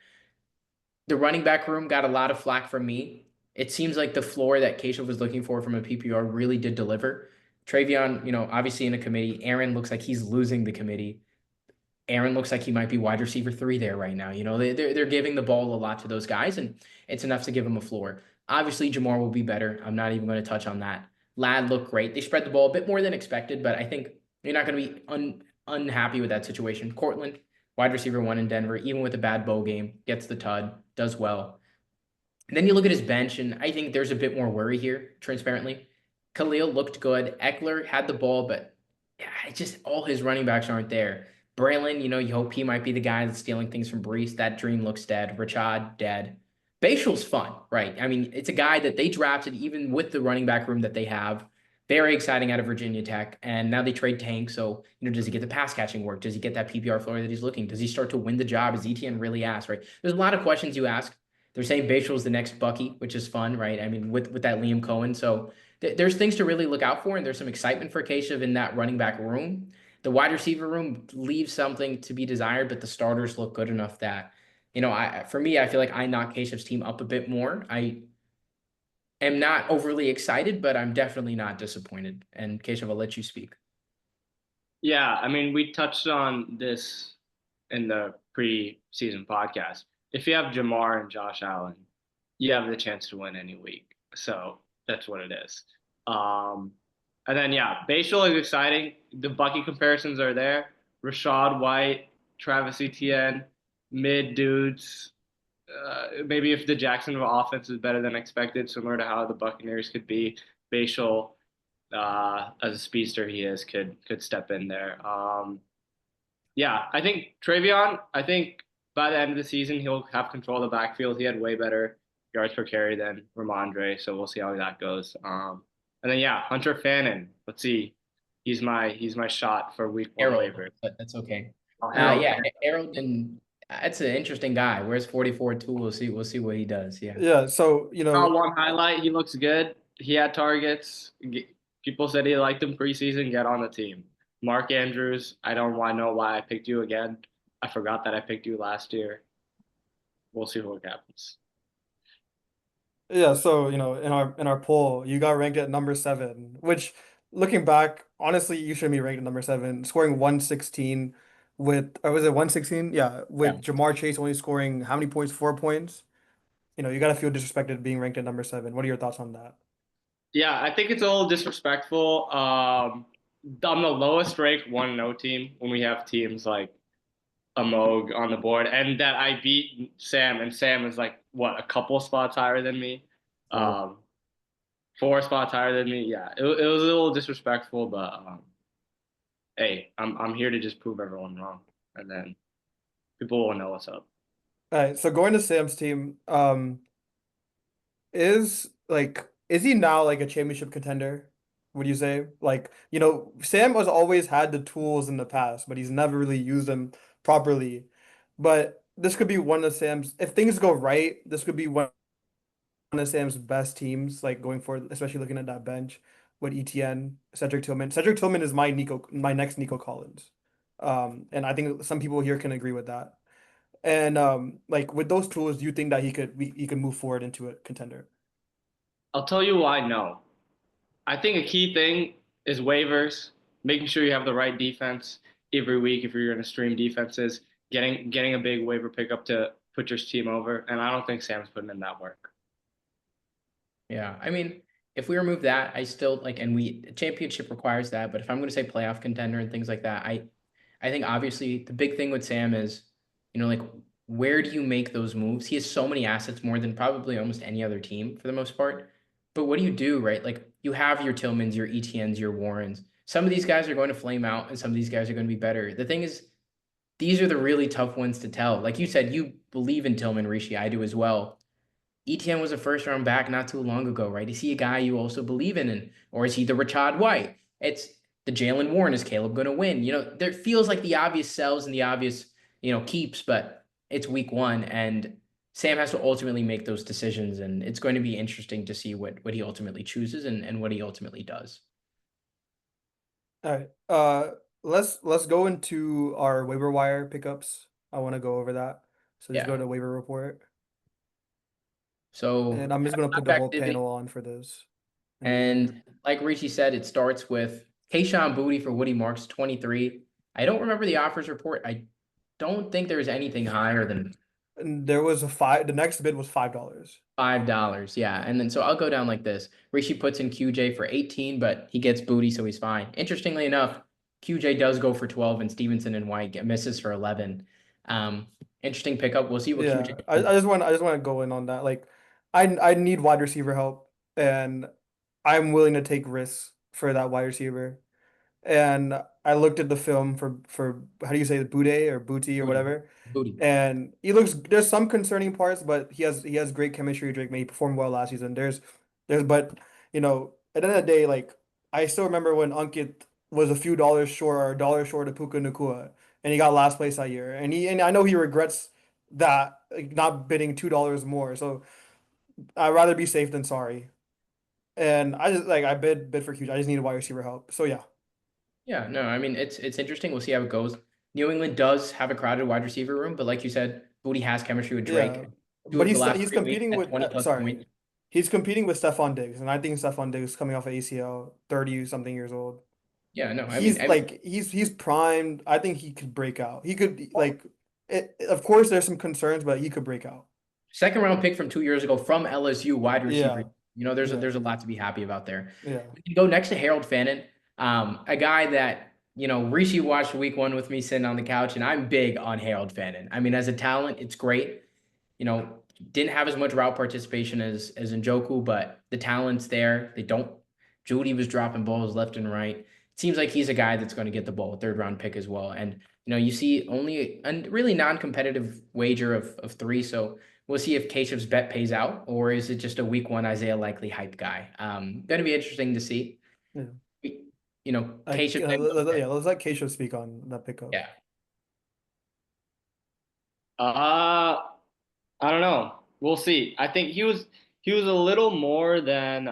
The running back room got a lot of flack from me. It seems like the floor that Keshav was looking for from a PPR really did deliver. Travion, obviously in a committee. Aaron looks like he's losing the committee. Aaron looks like he might be wide receiver 3 there right now. They're giving the ball a lot to those guys, and it's enough to give him a floor. Obviously, Jamar will be better. I'm not even going to touch on that. Ladd looked great. They spread the ball a bit more than expected, but I think you're not going to be unhappy with that situation. Cortland, wide receiver 1 in Denver, even with a bad bowl game, gets the tud, does well. And then you look at his bench, and I think there's a bit more worry here, transparently. Khalil looked good. Eckler had the ball, but yeah, it's just all his running backs aren't there. Braylon, you hope he might be the guy that's stealing things from Brees. That dream looks dead. Rashad, dead. Bashal's fun, right? I mean, it's a guy that they drafted even with the running back room that they have. Very exciting out of Virginia Tech. And now they trade Tank. So, does he get the pass catching work? Does he get that PPR floor that he's looking? Does he start to win the job? Is Etienne really asked, right? There's a lot of questions you ask. They're saying Bashal's the next Bucky, which is fun, right? I mean, with that Liam Cohen. So there's things to really look out for. And there's some excitement for Keshav in that running back room. The wide receiver room leaves something to be desired, but the starters look good enough that, for me, I feel like I knock Keshav's team up a bit more. I am not overly excited, but I'm definitely not disappointed. And Keshav, I'll let you speak. Yeah, I mean, we touched on this in the pre-season podcast. If you have Jamar and Josh Allen, you have the chance to win any week. So that's what it is. Um, and then yeah, Bayshul is exciting. The Bucky comparisons are there. Rashad White, Travis Etienne, mid dudes. Maybe if the Jacksonville offense is better than expected, similar to how the Buccaneers could be, Bayshul, as a speedster he is, could step in there. Yeah, I think Travion, I think by the end of the season, he'll have control of the backfield. He had way better yards per carry than Ramondre, so we'll see how that goes. And then yeah, Hunter Fannin. Let's see. He's my shot for week 1 Harold, waiver. but that's okay. Oh, Harold. Yeah, Harold, and that's an interesting guy. Where's 44 too? We'll see what he does. Yeah. Yeah, so Saw one highlight. He looks good. He had targets. People said he liked him preseason. Get on the team. Mark Andrews. I don't want to know why I picked you again. I forgot that I picked you last year. We'll see what happens. yeah, so in our poll, you got ranked at number 7, which looking back, honestly, you should be ranked at number 7, scoring 116 with, or was it 116? Yeah, Yeah. with Jamar Chase only scoring how many points? 4 points. You gotta feel disrespected being ranked at number 7. What are your thoughts on that? Yeah, I think it's a little disrespectful. I'm the lowest ranked 1-0 team when we have teams like Amog on the board, and that I beat Sam, and Sam is like what, a couple spots higher than me, um, 4 spots higher than me. Yeah, it was a little disrespectful, but hey, I'm here to just prove everyone wrong, and then people will know what's up. All right, so going to Sam's team, is he now like a championship contender? Would you say? Like, Sam has always had the tools in the past, but he's never really used them properly. But this could be one of Sam's, if things go right, this could be one of Sam's best teams, like going forward, especially looking at that bench with ETN, Cedric Tillman. Cedric Tillman is my next Nico Collins. And I think some people here can agree with that. And like with those tools, do you think that he could move forward into a contender? I'll tell you why no. I think a key thing is waivers, making sure you have the right defense every week if you're going to stream defenses, getting a big waiver pickup to put your team over, and I don't think Sam's putting in that work. Yeah, I mean, if we remove that, I still like, and championship requires that. But if I'm going to say playoff contender and things like that, I think obviously the big thing with Sam is, like where do you make those moves? He has so many assets, more than probably almost any other team for the most part. But what do you do, right? Like you have your Tillmans, your ETNs, your Warrens. Some of these guys are going to flame out, and some of these guys are going to be better. The thing is, these are the really tough ones to tell. Like you said, you believe in Tillman, Rishi. I do as well. ETN was a first round back not too long ago, right? Is he a guy you also believe in? Or is he the Rashad White? It's the Jalen Warren. Is Caleb going to win? There feels like the obvious sells and the obvious, keeps, but it's week 1 and Sam has to ultimately make those decisions. And it's going to be interesting to see what he ultimately chooses and what he ultimately does. All right. Let's go into our waiver wire pickups. I want to go over that. So just go to waiver report. So And I'm just gonna put the whole panel on for this. And like Rishi said, it starts with Kayshawn Booty for Woody Marks, 23. I don't remember the offers report. I don't think there was anything higher than And there was the next bid was $5. $5. Yeah. And then so I'll go down like this. Rishi puts in QJ for 18, but he gets Booty, so he's fine. Interestingly enough, QJ does go for 12 and Stevenson and White misses for 11. Interesting pickup. We'll see what QJ does. I just want to go in on that. Like I need wide receiver help, and I'm willing to take risks for that wide receiver. And I looked at the film for how do you say it, Booty or Booty or whatever. Booty. And there's some concerning parts, but he has great chemistry with Drake May. He performed well last season. But at the end of the day, like I still remember when Ankit was a few dollars short or a dollar short of Puka Nacua, and he got last place that year. And I know he regrets that, like, not bidding $2 more. So I'd rather be safe than sorry. And I bid for QJ. I just need a wide receiver help. So yeah. Yeah, no, I mean it's interesting. We'll see how it goes. New England does have a crowded wide receiver room, but like you said, Booty has chemistry with Drake. Yeah. Do But it the last he's 3 weeks competing at with 20 plus sorry. points. He's competing with Stephon Diggs, and I think Stephon Diggs is coming off of ACL, 30 something years old. Yeah, no, He's primed. I think he could break out. He could like Of course, there's some concerns, but he could break out. Second round pick from 2 years ago from LSU, wide receiver. Yeah, There's yeah, a lot to be happy about there. yeah. We can go next to Harold Fannin, a guy that Rishi watched week 1 with me sitting on the couch, and I'm big on Harold Fannin. I mean, as a talent, it's great. Didn't have as much route participation as Njoku, but the talent's there. They don't. Judy was dropping balls left and right. It seems like he's a guy that's going to get the ball, third round pick as well. And you see only a really non-competitive wager of 3. So we'll see if Keshev's bet pays out, or is it just a week 1 Isaiah Likely hype guy? Going to be interesting to see. Yeah. Keshev. Yeah, let's let Keisha speak on that pickup. Yeah. I don't know. We'll see. I think he was a little more than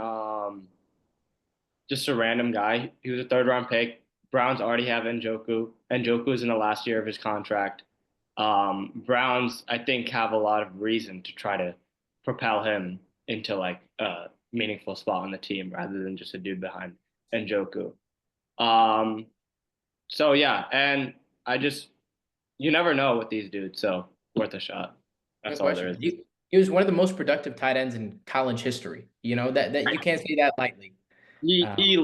just a random guy. He was a third round pick. Browns already have Njoku. Njoku is in the last year of his contract. Browns, I think, have a lot of reason to try to propel him into like a meaningful spot on the team rather than just a dude behind Njoku. So yeah, and you never know with these dudes, so worth a shot. That's all there is. He was one of the most productive tight ends in college history. That you can't say that lightly. He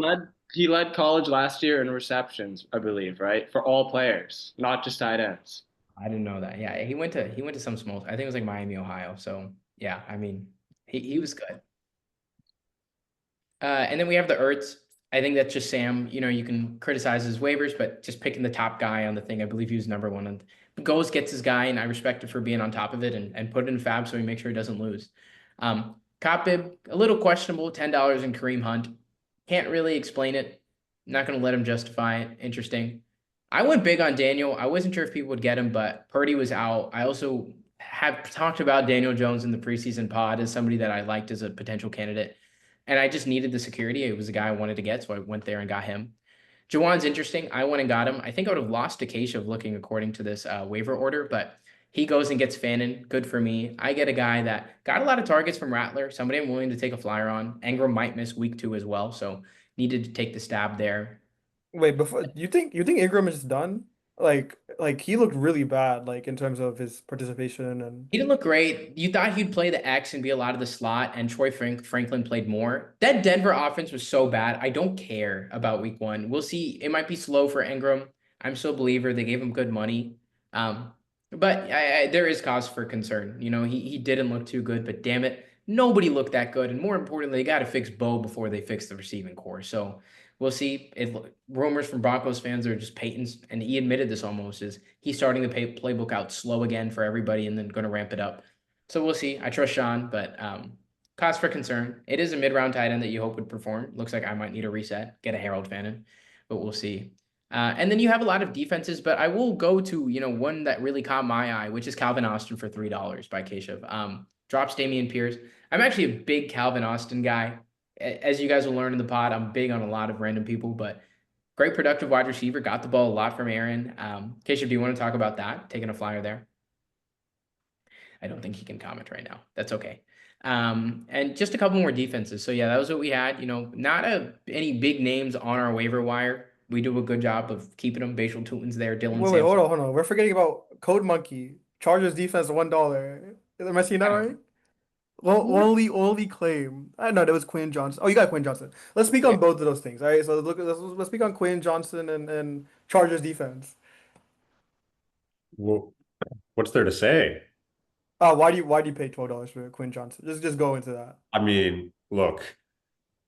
led college last year in receptions, I believe, right? For all players, not just tight ends. I didn't know that. Yeah, he went to some small. I think it was like Miami, Ohio. So yeah, I mean, he was good. And then we have the Ertz. I think that's just Sam. You can criticize his waivers, but just picking the top guy on the thing, I believe he was number 1. And goes, gets his guy, and I respect it for being on top of it and put it in Fab so he makes sure he doesn't lose. Kopib, a little questionable, $10 in Kareem Hunt. Can't really explain it. Not going to let him justify it. Interesting. I went big on Daniel. I wasn't sure if people would get him, but Purdy was out. I also have talked about Daniel Jones in the preseason pod as somebody that I liked as a potential candidate. And I just needed the security. It was a guy I wanted to get, so I went there and got him. Jawan's interesting. I went and got him. I think I would have lost to Keshav looking according to this waiver order, but he goes and gets Fannin. Good for me. I get a guy that got a lot of targets from Rattler, somebody I'm willing to take a flyer on. Engram might miss week 2 as well, so needed to take the stab there. Wait, before you think Ingram is done? Like he looked really bad, like in terms of his participation and He didn't look great. You thought he'd play the X and be a lot of the slot, and Troy Franklin played more. That Denver offense was so bad. I don't care about week 1. We'll see. It might be slow for Engram. I'm still a believer. They gave him good money. But there is cause for concern. He didn't look too good, but damn it, nobody looked that good. And more importantly, they got to fix Bo before they fix the receiving core. So we'll see. Rumors from Broncos fans are just Peyton's, and he admitted this almost, is he's starting the playbook out slow again for everybody and then going to ramp it up. So we'll see. I trust Sean, but cause for concern. It is a mid-round tight end that you hope would perform. Looks like I might need a reset, get a Harold Fannin, but we'll see. And then you have a lot of defenses, but I will go to, one that really caught my eye, which is Calvin Austin for $3 by Keshav. Drops Dameon Pierce. I'm actually a big Calvin Austin guy. As you guys will learn in the pod, I'm big on a lot of random people, but great productive wide receiver. Got the ball a lot from Aaron. Keshav, do you want to talk about that? Taking a flyer there? I don't think he can comment right now. That's okay. And just a couple more defenses. So yeah, that was what we had. Not any big names on our waiver wire. We do a good job of keeping them. Bashal Tutin's there. Dylan wait, hold on. We're forgetting about Code Monkey. Chargers defense $1. Am I seeing that right? Well, only claim. I know that was Quinn Johnson. Oh, you got Quinn Johnson. Let's speak on both of those things. All right. So let's speak on Quinn Johnson and Chargers defense. Well, what's there to say? Why do you pay $12 for Quinn Johnson? Just go into that. I mean, look,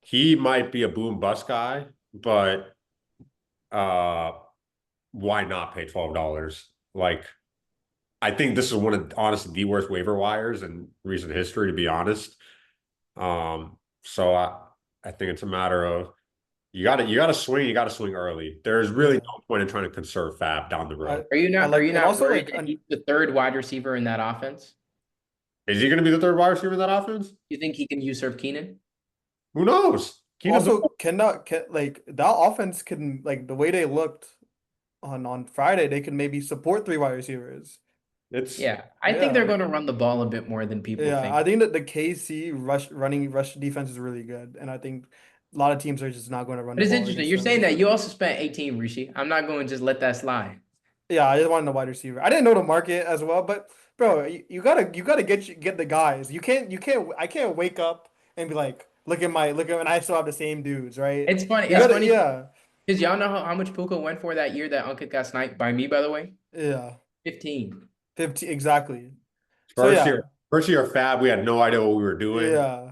he might be a boom bust guy, but why not pay $12? Like, I think this is one of honestly the worst waiver wires in recent history, to be honest. So I think it's a matter of you gotta swing early. There's really no point in trying to conserve fab down the road. Are you not also worried that he's the third wide receiver in that offense? Is he gonna be the third wide receiver in that offense? You think he can usurp Keenan? Who knows? Also, that offense can, like, the way they looked on Friday, they can maybe support 3 wide receivers. I think they're going to run the ball a bit more than people think. I think that the KC rush defense is really good, and I think a lot of teams are just not going to run. But it's interesting. You're saying that you also spent 18, Rishi. I'm not going to just let that slide. Yeah, I just wanted a wide receiver. I didn't know the market as well, but bro, you gotta get the guys. You can't I can't wake up and be like, look at and I still have the same dudes, right? It's funny. You It's gotta funny yeah because y'all know how much Puka went for that year that Unkit got sniped by me, by the way? yeah 15. 15 exactly. So First yeah. year, first year of Fab, we had no idea what we were doing. Yeah.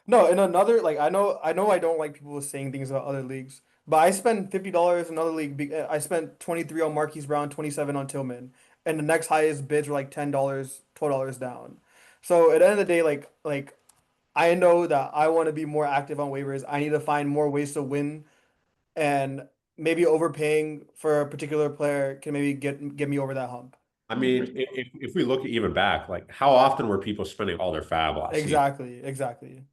No, in another like I know I don't like people saying things about other leagues, but I spent $50 in another league. I spent 23 on Marquise Brown, 27 on Tillman, and the next highest bids were like $10, $12 down. So at the end of the day, like I know that I want to be more active on waivers. I need to find more ways to win, and maybe overpaying for a particular player can maybe get me over that hump. I mean, if we look at even back, like how often were people spending all their Fab last season? Exactly.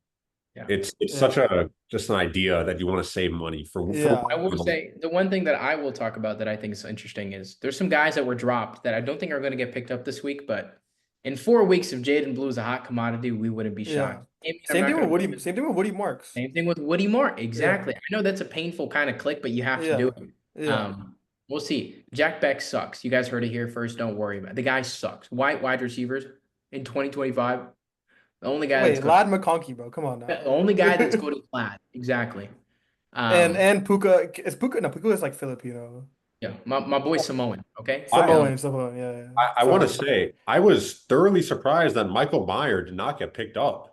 Yeah. It's Yeah. such a just an idea that you want to save money for Yeah. I will say the one thing that I will talk about that I think is interesting is there's some guys that were dropped that I don't think are going to get picked up this week, but in 4 weeks, if Jaden Blue is a hot commodity, we wouldn't be Yeah. shocked. I'm not gonna believe it. Same thing with Woody Marks. Same thing with Woody Moore. Yeah. Exactly. I know that's a painful kind of click, but you have to do Yeah. it. Yeah. We'll see. Jack Beck sucks. You guys heard it here first. Don't worry about it. The guy sucks. Wide receivers in 2025. The only guy that's Wait, good. Lad McConkey, bro. Come on The now. only guy that's good is Platt. Exactly. And Puka is Puka. No, Puka is like Filipino. Yeah. My boy Samoan. Okay. Samoan. Yeah. I want to Sorry. say I was thoroughly surprised that Michael Meyer did not get picked up.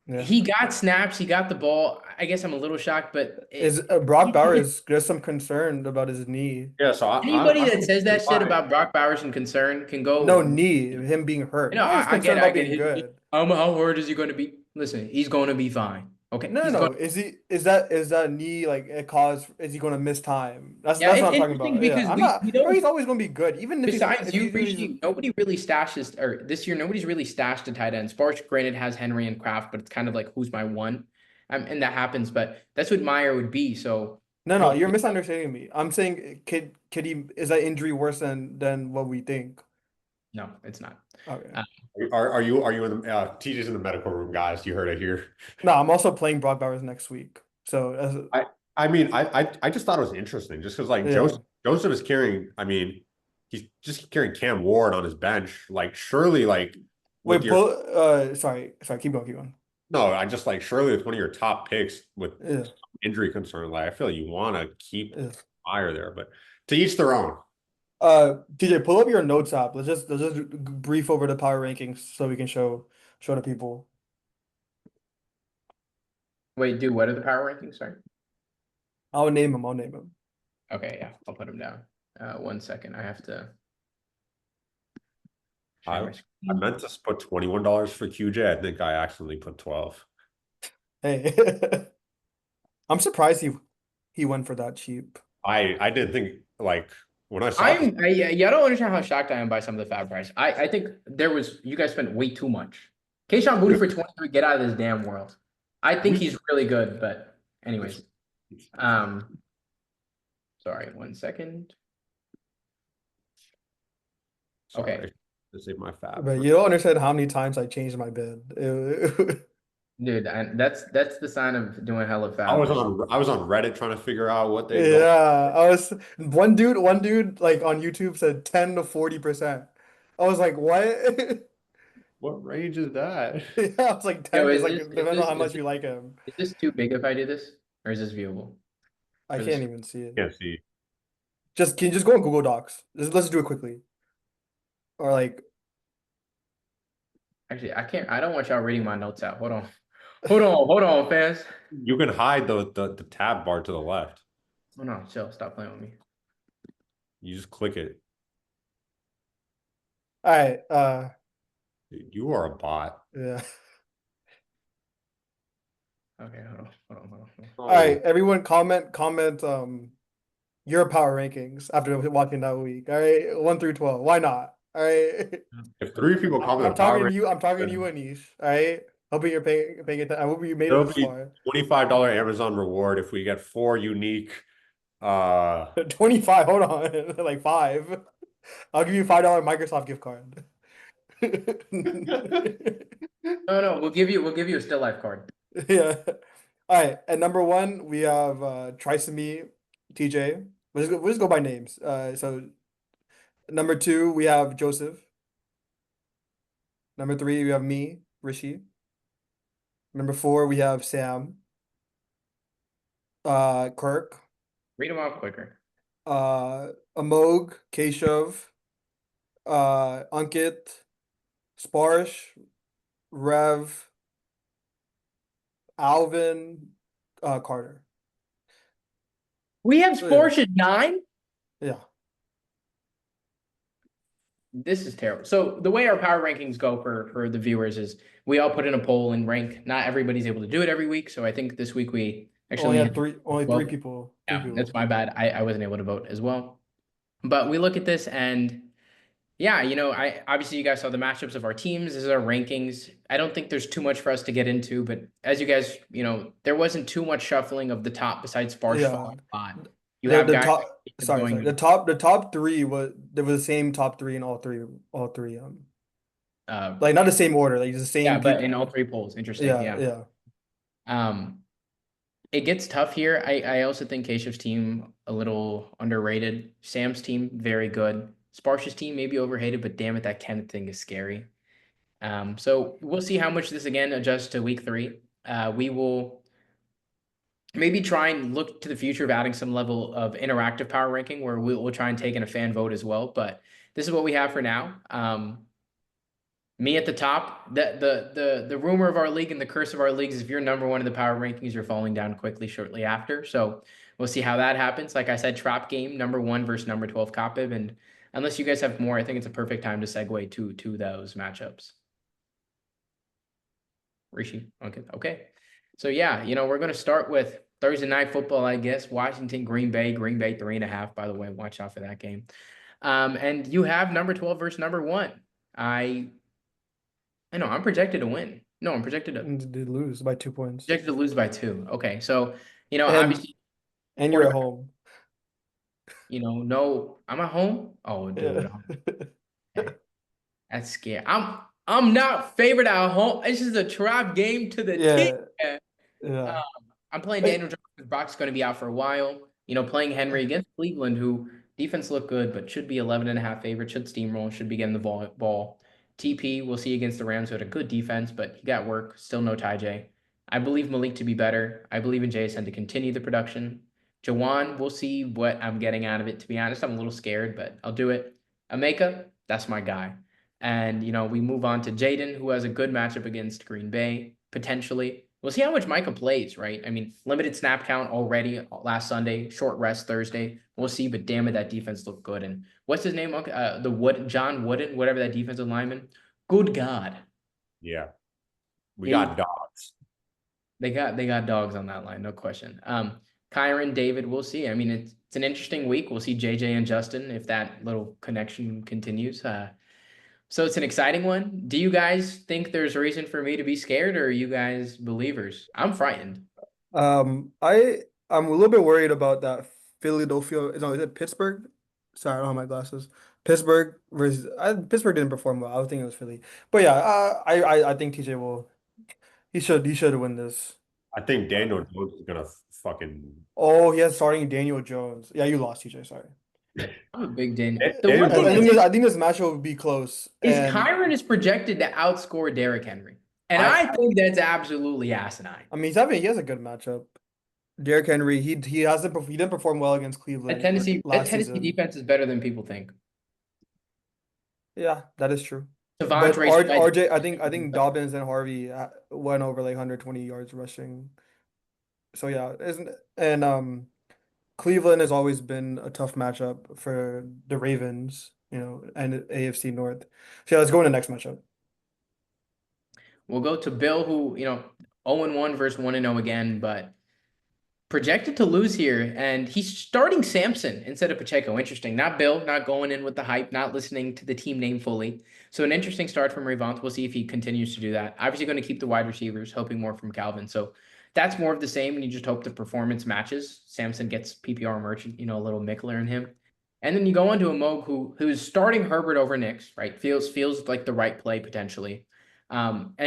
Yeah. He got snaps. He got the ball. I guess I'm a little shocked, but Is Brock Bowers? There's some concern about his knee. Yeah, so anybody I'm that says that shit surprised. about Brock Bowers and concern can No go. knee, him being hurt. You know, Not his I concern get it. about being good. How hard is he going to be? Listen, he's going to be fine. Okay, No, he's no. going. Is that knee like a cause? Is he going to miss time? Yeah, That's what it's I'm talking interesting about. Yeah, because I'm we not. Bro, don't. he's always going to be good, even if Besides you, he's Rishi, nobody really stashes, or this year nobody's really stashed a tight end. Sparks, granted, has Henry and Kraft, but it's kind of like who's my one, and that happens. But that's what Meyer would be. So No, nobody. you're misunderstanding me. I'm saying, could he, is that injury worse than what we think? No, it's not. Okay. Are you in the TJ's in the medical room, guys? You heard it here. No, I'm also playing Brock Bowers next week. So I mean, I just thought it was interesting just because like yeah. Joseph is carrying. I mean, he's just carrying Cam Ward on his bench. Like surely, like with Wait, your sorry, keep going. no, I just like surely it's one of your top picks with Yeah, injury concern. Like I feel like you want to keep yeah. Meyer there, but to each their own. TJ, pull up your notes app. Let's just brief over the power rankings so we can show the people. Wait, dude, what are the power rankings? Sorry. I'll name him. Okay, yeah, I'll put him down. 1 second. I have to. I share my I screen. meant to put $21 for QJ. I think I accidentally put 12. Hey, I'm surprised he went for that cheap. I didn't think like when I saw it, Yeah, I don't understand how shocked I am by some of the fab price. I think you guys spent way too much. Keyshawn Booty for 23, get out of this damn world. I think he's really good, but anyways. Sorry, 1 second. sorry, Okay. to save my fab. But you don't understand how many times I changed my bid. Dude, and that's the sign of doing hella fab. I was on Reddit trying to figure out what they go. Yeah, I was one dude like on YouTube said 10 to 40%. I was like, what? What range is that? Yeah, I was like Yo, 10 is is like this depends on how much you like him. is this too big if I do this? Or is this viewable? I For can't this- even see it. Can't see. Can you just go on Google Docs? Let's do it quickly. Or like Actually, I don't want y'all reading my notes out. Hold on, fans. You can hide the tab bar to the left. Oh no, chill, stop playing with me. You just click it. all right, Dude, you are a bot. yeah. Okay, hold on. All right, everyone comment your power rankings after watching that week. All right, 1 through 12. Why not? All right. If 3 people comment I'm the power talking to you. I'm talking to you, Anish. All right. Hoping you're paying attention. I hope you made it there'll this be far. $25 Amazon reward if we get 4 unique 25. Hold on. Like 5. I'll give you $5 Microsoft gift card. No, we'll give you a still life card. Yeah. All right. At number 1, we have Trisome TJ. We'll just go by names. So Number 2, we have Joseph. Number 3, we have me, Rishi. Number 4, we have Sam. Kirk. Read them off quicker. Amog, Keshav, Ankit, Sparsh, Rev, Alvin, Carter. We have So, yeah. Sports at 9. Yeah. This is terrible. So the way our power rankings go for the viewers is we all put in a poll and rank. Not everybody's able to do it every week. So I think this week we actually Only three well, people. yeah, that's my bad. I wasn't able to vote as well. But we look at this and yeah, I obviously you guys saw the matchups of our teams. This is our rankings. I don't think there's too much for us to get into, but as you guys, there wasn't too much shuffling of the top besides Sparsh Yeah. falling a lot. You The, have the guys top sorry. going The top 3 there was the same top 3 in all three like not the same order, like the same yeah, but people. in all 3 polls. Interesting. Yeah. It gets tough here. I also think Keshav's team a little underrated. Sam's team, very good. Sparsh's team maybe overhated, but damn it, that Kenneth thing is scary. So we'll see how much this again adjusts to week 3. We will maybe try and look to the future of adding some level of interactive power ranking where we'll try and take in a fan vote as well. But this is what we have for now. Me at the top. The rumor of our league and the curse of our leagues is if you're number 1 in the power rankings, you're falling down quickly shortly after. So we'll see how that happens. Like I said, trap game, number 1 versus number 12 Kopib. And unless you guys have more, I think it's a perfect time to segue to those matchups. Rishi, okay. So yeah, we're gonna start with Thursday night football, I guess. Washington, Green Bay 3.5, by the way. Watch out for that game. And you have number 12 versus number 1. I know I'm projected to win. No, I'm projected to lose by 2 points. projected to lose by 2. Okay, so And- obviously, And you're at home. no, I'm at home. Oh, dude, Yeah. that's scary. I'm not favored at home. This is a trap game to the team. Yeah. I'm playing Daniel Jones because Brock's going to be out for a while. Playing Henry against Cleveland, who defense looked good, but should be 11.5 favorite, should steamroll, should be getting the ball. TP, we'll see against the Rams, who had a good defense, but he got work. Still no Ty J. I believe Malik to be better. I believe in JSN to continue the production. Jawan, we'll see what I'm getting out of it. To be honest, I'm a little scared, but I'll do it. Ameka, that's my guy. And, we move on to Jaden, who has a good matchup against Green Bay, potentially. We'll see how much Micah plays, right? I mean, limited snap count already last Sunday, short rest Thursday. We'll see, but damn it, that defense looked good. And what's his name? John Wooden, whatever that defensive lineman. Good God. Yeah. We got dogs. They got dogs on that line, no question. Kyron, David, we'll see. I mean, it's an interesting week. We'll see JJ and Justin if that little connection continues. So it's an exciting one. Do you guys think there's a reason for me to be scared, or are you guys believers? I'm frightened. I'm a little bit worried about that Philadelphia. No, is it Pittsburgh? Sorry, I don't have my glasses. Pittsburgh versus Pittsburgh didn't perform well. I was thinking it was Philly, but yeah, I think TJ will. He should win this. I think Daniel Jones is gonna fucking. Oh, he has starting Daniel Jones. Yeah, you lost, TJ. Sorry. I'm a big Daniel. Daniel The one thing I think this matchup would be close. is Kyron is projected to outscore Derrick Henry. And I think that's absolutely asinine. I mean, he has a good matchup. Derrick Henry, he didn't perform well against Cleveland. That Tennessee season. defense is better than people think. Yeah, that is true. But Devontae RJ, I think Dobbins and Harvey went over like 120 yards rushing. So yeah, Cleveland has always been a tough matchup for the Ravens, and AFC North. So yeah, let's go to the next matchup. We'll go to Bill, who 0-1 versus 1-0 again, but projected to lose here, and he's starting Samson instead of Pacheco. Interesting. Not Bill, not going in with the hype, not listening to the team name fully. So an interesting start from Revant. We'll see if he continues to do that. Obviously going to keep the wide receivers, hoping more from Calvin. So that's more of the same, and you just hope the performance matches. Samson gets PPR merchant, a little Mickler in him. And then you go on to a Moog who's starting Herbert over Knicks, right? Feels like the right play potentially. And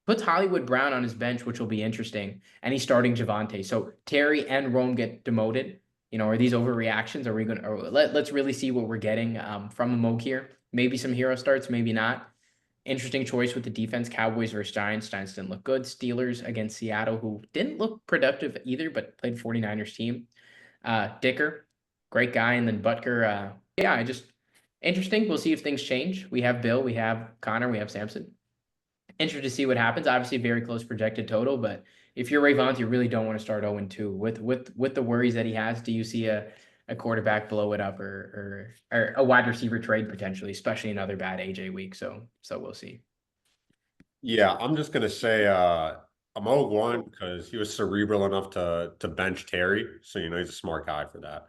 puts Hollywood Brown on his bench, which will be interesting. And he's starting Javante. So Terry and Rome get demoted. Are these overreactions? Are we going to, let's really see what we're getting from a Moke here. Maybe some hero starts, maybe not. Interesting choice with the defense. Cowboys versus Giants. Giants didn't look good. Steelers against Seattle, who didn't look productive either, but played 49ers team. Dicker, great guy. And then Butker, interesting. We'll see if things change. We have Bill, we have Connor, we have Samson. Interested to see what happens. Obviously, very close projected total, but if you're Ray Vaughn, you really don't want to start 0-2 with the worries that he has. Do you see a quarterback blow it up or a wide receiver trade potentially, especially another bad AJ week? So we'll see. Yeah, I'm just gonna say I'm 0-1 because he was cerebral enough to bench Terry. So he's a smart guy for that.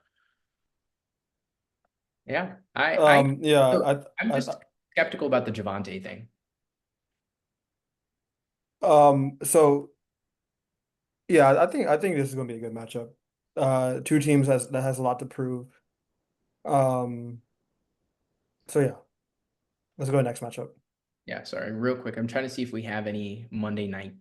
Yeah, Yeah, I'm just skeptical about the Javonte thing. So yeah, I think this is gonna be a good matchup. Two teams that has a lot to prove. Um, so yeah, let's go to next matchup. Yeah, sorry, real quick. I'm trying to see if we have any Monday night.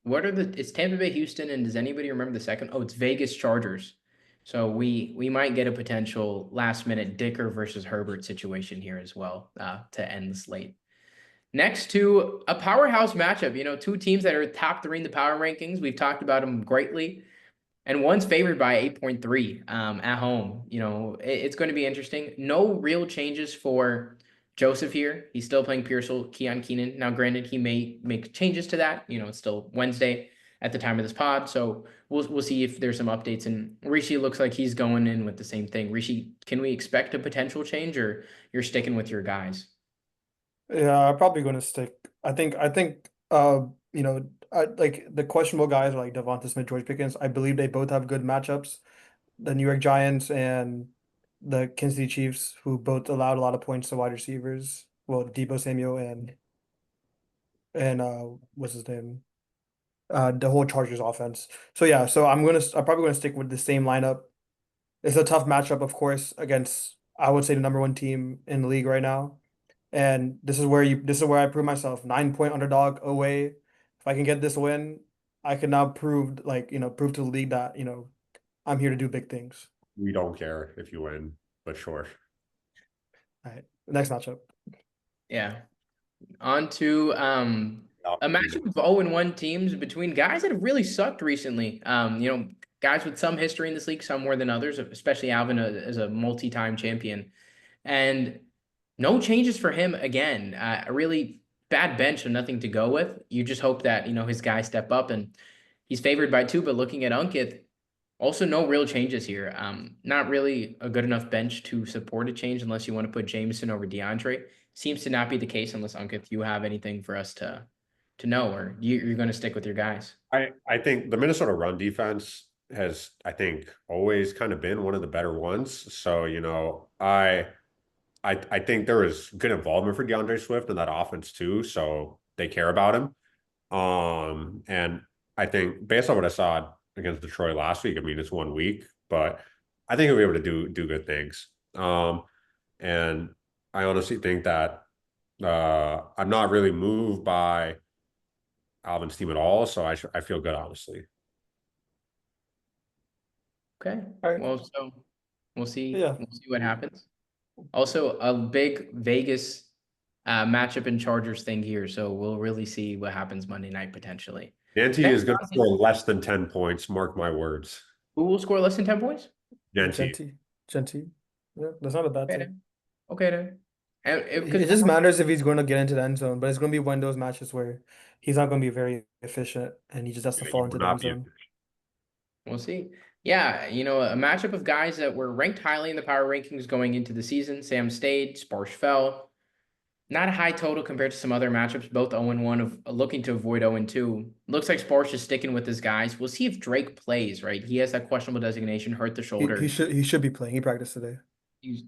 It's Tampa Bay, Houston, and does anybody remember the second? Oh, it's Vegas Chargers. So we might get a potential last minute Dicker versus Herbert situation here as well to end the slate. Next to a powerhouse matchup, two teams that are top 3 in the power rankings. We've talked about them greatly. And one's favored by 8.3 at home. It's going to be interesting. No real changes for Joseph here. He's still playing Pearsall, Keon Keenan. Now, granted, he may make changes to that. It's still Wednesday at the time of this pod. So we'll see if there's some updates. And Rishi looks like he's going in with the same thing. Rishi, can we expect a potential change, or you're sticking with your guys? Yeah, I'm probably gonna stick. I think like the questionable guys are like Devonta Smith, George Pickens. I believe they both have good matchups. The New York Giants and the Kansas City Chiefs, who both allowed a lot of points to wide receivers. Well, Debo Samuel and what's his name? The whole Chargers offense. So yeah, I'm probably gonna stick with the same lineup. It's a tough matchup, of course, against I would say the number 1 team in the league right now. And this is where I prove myself. 9-point underdog away. If I can get this win, I can now prove to the league that, I'm here to do big things. We don't care if you win, but sure. All right. Next matchup. Yeah. On to a matchup of 0-1 teams between guys that have really sucked recently. Guys with some history in this league, some more than others, especially Alvin as a multi-time champion. And no changes for him again. A really bad bench and nothing to go with. You just hope that, his guys step up, and he's favored by 2, but looking at Unkith, also no real changes here. Not really a good enough bench to support a change unless you want to put Jameson over DeAndre. Seems to not be the case unless, Unkith, you have anything for us to know, or you're going to stick with your guys. I think the Minnesota run defense has, I think, always kind of been one of the better ones. So, I think there was good involvement for DeAndre Swift in that offense too. So they care about him. And I think based on what I saw against Detroit last week, I mean, it's 1 week, but I think he'll be able to do good things. And I honestly think that I'm not really moved by Alvin's team at all, so I feel good, honestly. Okay. All right. Well, so we'll see. Yeah. We'll see what happens. Also, a big Vegas matchup and Chargers thing here, so we'll really see what happens Monday night potentially. Genty is going to score less than 10 points. Mark my words. Who will score less than 10 points? Genty. Yeah, that's not a bad thing. Okay, then. It just matters if he's going to get into the end zone, but it's going to be one of those matches where he's not going to be very efficient and he just has to fall into the end zone. We'll see. Yeah, a matchup of guys that were ranked highly in the power rankings going into the season. Sam stayed, Sparsh fell. Not a high total compared to some other matchups, both 0-1 of looking to avoid 0-2. Looks like Sparsh is sticking with his guys. We'll see if Drake plays, right? He has that questionable designation, hurt the shoulder. He should be playing. He practiced today.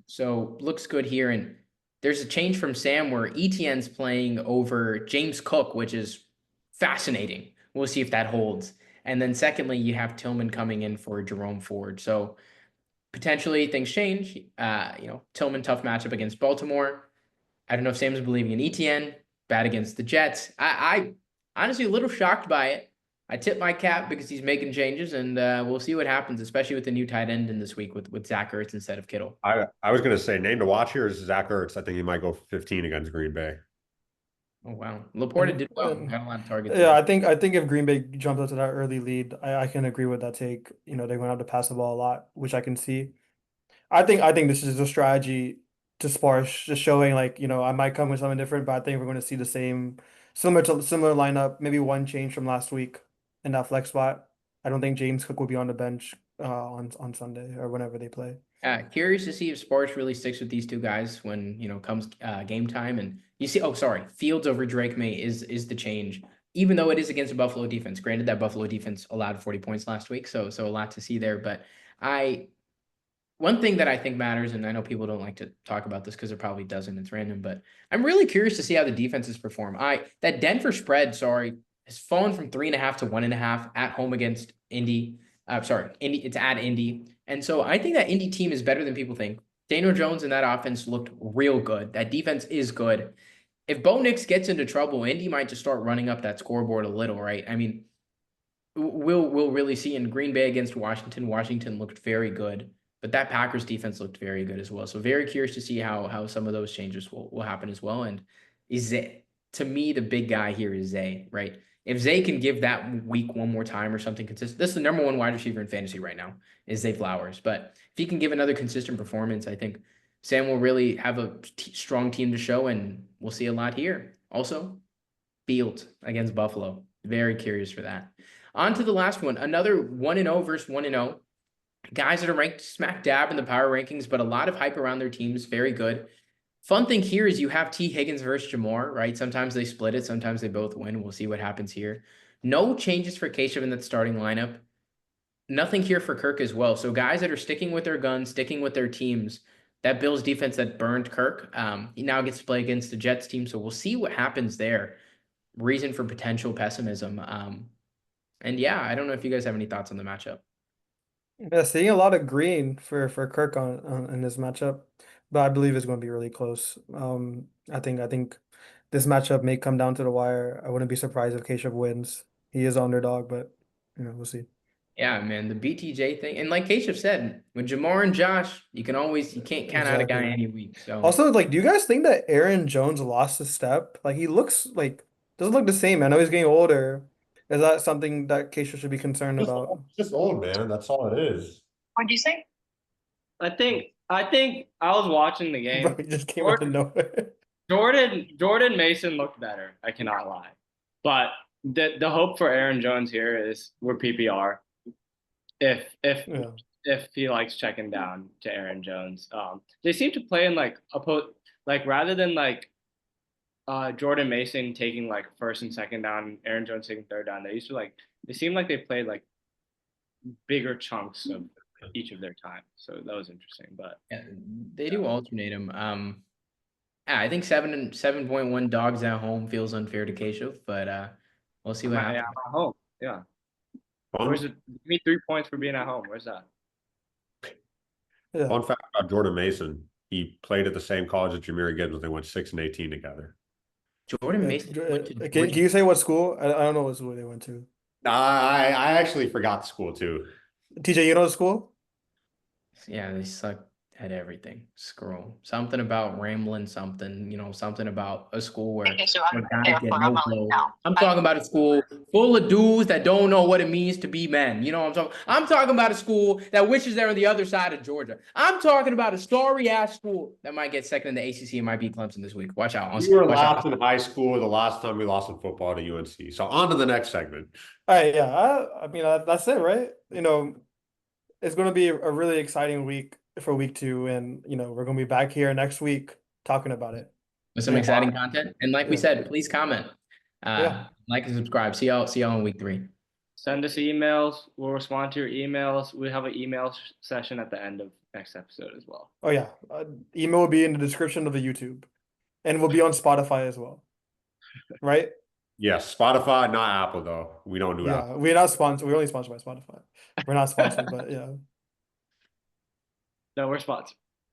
So looks good here. And there's a change from Sam where Etienne's playing over James Cook, which is fascinating. We'll see if that holds. And then secondly, you have Tillman coming in for Jerome Ford. So potentially things change. Tillman, tough matchup against Baltimore. I don't know if Sam's believing in Etienne. Bad against the Jets. I honestly a little shocked by it. I tip my cap because he's making changes, and we'll see what happens, especially with the new tight end in this week with Zach Ertz instead of Kittle. I was going to say name to watch here is Zach Ertz. I think he might go for 15 against Green Bay. Oh wow, Laporta did well. Got a lot of targets. Yeah, I think if Green Bay jumps up to that early lead, I can agree with that take. They're going to have to pass the ball a lot, which I can see. I think this is a strategy to sparse, just showing like, I might come with something different, but I think we're going to see the similar lineup, maybe one change from last week in that flex spot. I don't think James Cook will be on the bench on Sunday or whenever they play. Curious to see if Sparks really sticks with these two guys when comes game time, and you see. Oh, sorry, Fields over Drake May is the change, even though it is against a Buffalo defense. Granted, that Buffalo defense allowed 40 points last week, so a lot to see there. But one thing that I think matters, and I know people don't like to talk about this because it probably doesn't. It's random, but I'm really curious to see how the defenses perform. That Denver spread, sorry, has fallen from 3.5 to 1.5 at home against Indy. Indy. It's at Indy. And so I think that Indy team is better than people think. Daniel Jones and that offense looked real good. That defense is good. If Bo Nix gets into trouble, Indy might just start running up that scoreboard a little, right? I mean, we'll really see. In Green Bay against Washington, Washington looked very good, but that Packers defense looked very good as well. So very curious to see how some of those changes will happen as well. And to me, the big guy here is Zay, right? If Zay can give that week one more time or something consistent, this is the number one wide receiver in fantasy right now, is Zay Flowers. But if he can give another consistent performance, I think Sam will really have a strong team to show, and we'll see a lot here. Also, Fields against Buffalo. Very curious for that. On to the last one. Another 1-0 versus 1-0. Guys that are ranked smack dab in the power rankings, but a lot of hype around their teams. Very good. Fun thing here is you have T. Higgins versus Jamar, right? Sometimes they split it. Sometimes they both win. We'll see what happens here. No changes for Keshav in that starting lineup. Nothing here for Kirk as well. So guys that are sticking with their guns, sticking with their teams, that Bills defense that burned Kirk, he now gets to play against the Jets team. So we'll see what happens there. Reason for potential pessimism. And yeah, I don't know if you guys have any thoughts on the matchup. Yeah, seeing a lot of green for Kirk in this matchup, but I believe it's going to be really close. I think this matchup may come down to the wire. I wouldn't be surprised if Keshav wins. He is underdog, but we'll see. Yeah, man, the BTJ thing, and like Keshav said, with Jamar and Josh, you can't count out a guy Exactly. any week. So Also, like, do you guys think that Aaron Jones lost a step? Like, he looks like doesn't look the same. I know he's getting older. Is that something that Keshav should be concerned about? Just old, man. That's all it is. What'd you say? I think I was watching the game. Bro, he just came out of nowhere. Jordan Mason looked better. I cannot lie, but the hope for Aaron Jones here is we're PPR. If Yeah. if he likes checking down to Aaron Jones, they seem to play in like rather than like Jordan Mason taking like first and second down, Aaron Jones taking third down. They seem like they played like bigger chunks of each of their time. So that was interesting. But yeah, they do alternate them. I think 7.1 dogs at home feels unfair to Keshav, but we'll see what happens. Yeah, at home. Yeah. Fun, Where's it? Give me 3 points for being at home. Where's that? Yeah. fun fact about Jordan Mason. He played at the same college as Jameer Gibbs when they went 6 and 18 together. Jordan Mason went to Can Georgia. you say what school? I don't know what school they went to. I actually forgot the school too. TJ, you know the school? Yeah, they suck at everything. Scroll. Something about rambling something, something about a school where Okay, so I'm guys therefore get I'm no gonna flow. leave now. I'm talking about a school full of dudes that don't know what it means to be men. You know what I'm talking? I'm talking about a school that wishes they're on the other side of Georgia. I'm talking about a sorry-ass school that might get second in the ACC and might beat Clemson this week. Watch out. We were Watch last out. in high school the last time we lost in football to UNC. So on to the next segment. All right, yeah. I mean, that's it, right? It's going to be a really exciting week for week 2, and we're going to be back here next week talking about it. With some Yeah. exciting content. And like we Yeah. said, please comment. Yeah. Like and subscribe. See y'all in week 3. Send us emails. We'll respond to your emails. We have an email session at the end of next episode as well. Oh yeah, email will be in the description of the YouTube, and we'll be on Spotify as well, right? Yes, Spotify, not Apple though. We don't do Yeah, Apple. we're not sponsored. We're only sponsored by Spotify. We're not sponsored, but yeah. No, we're sponsored.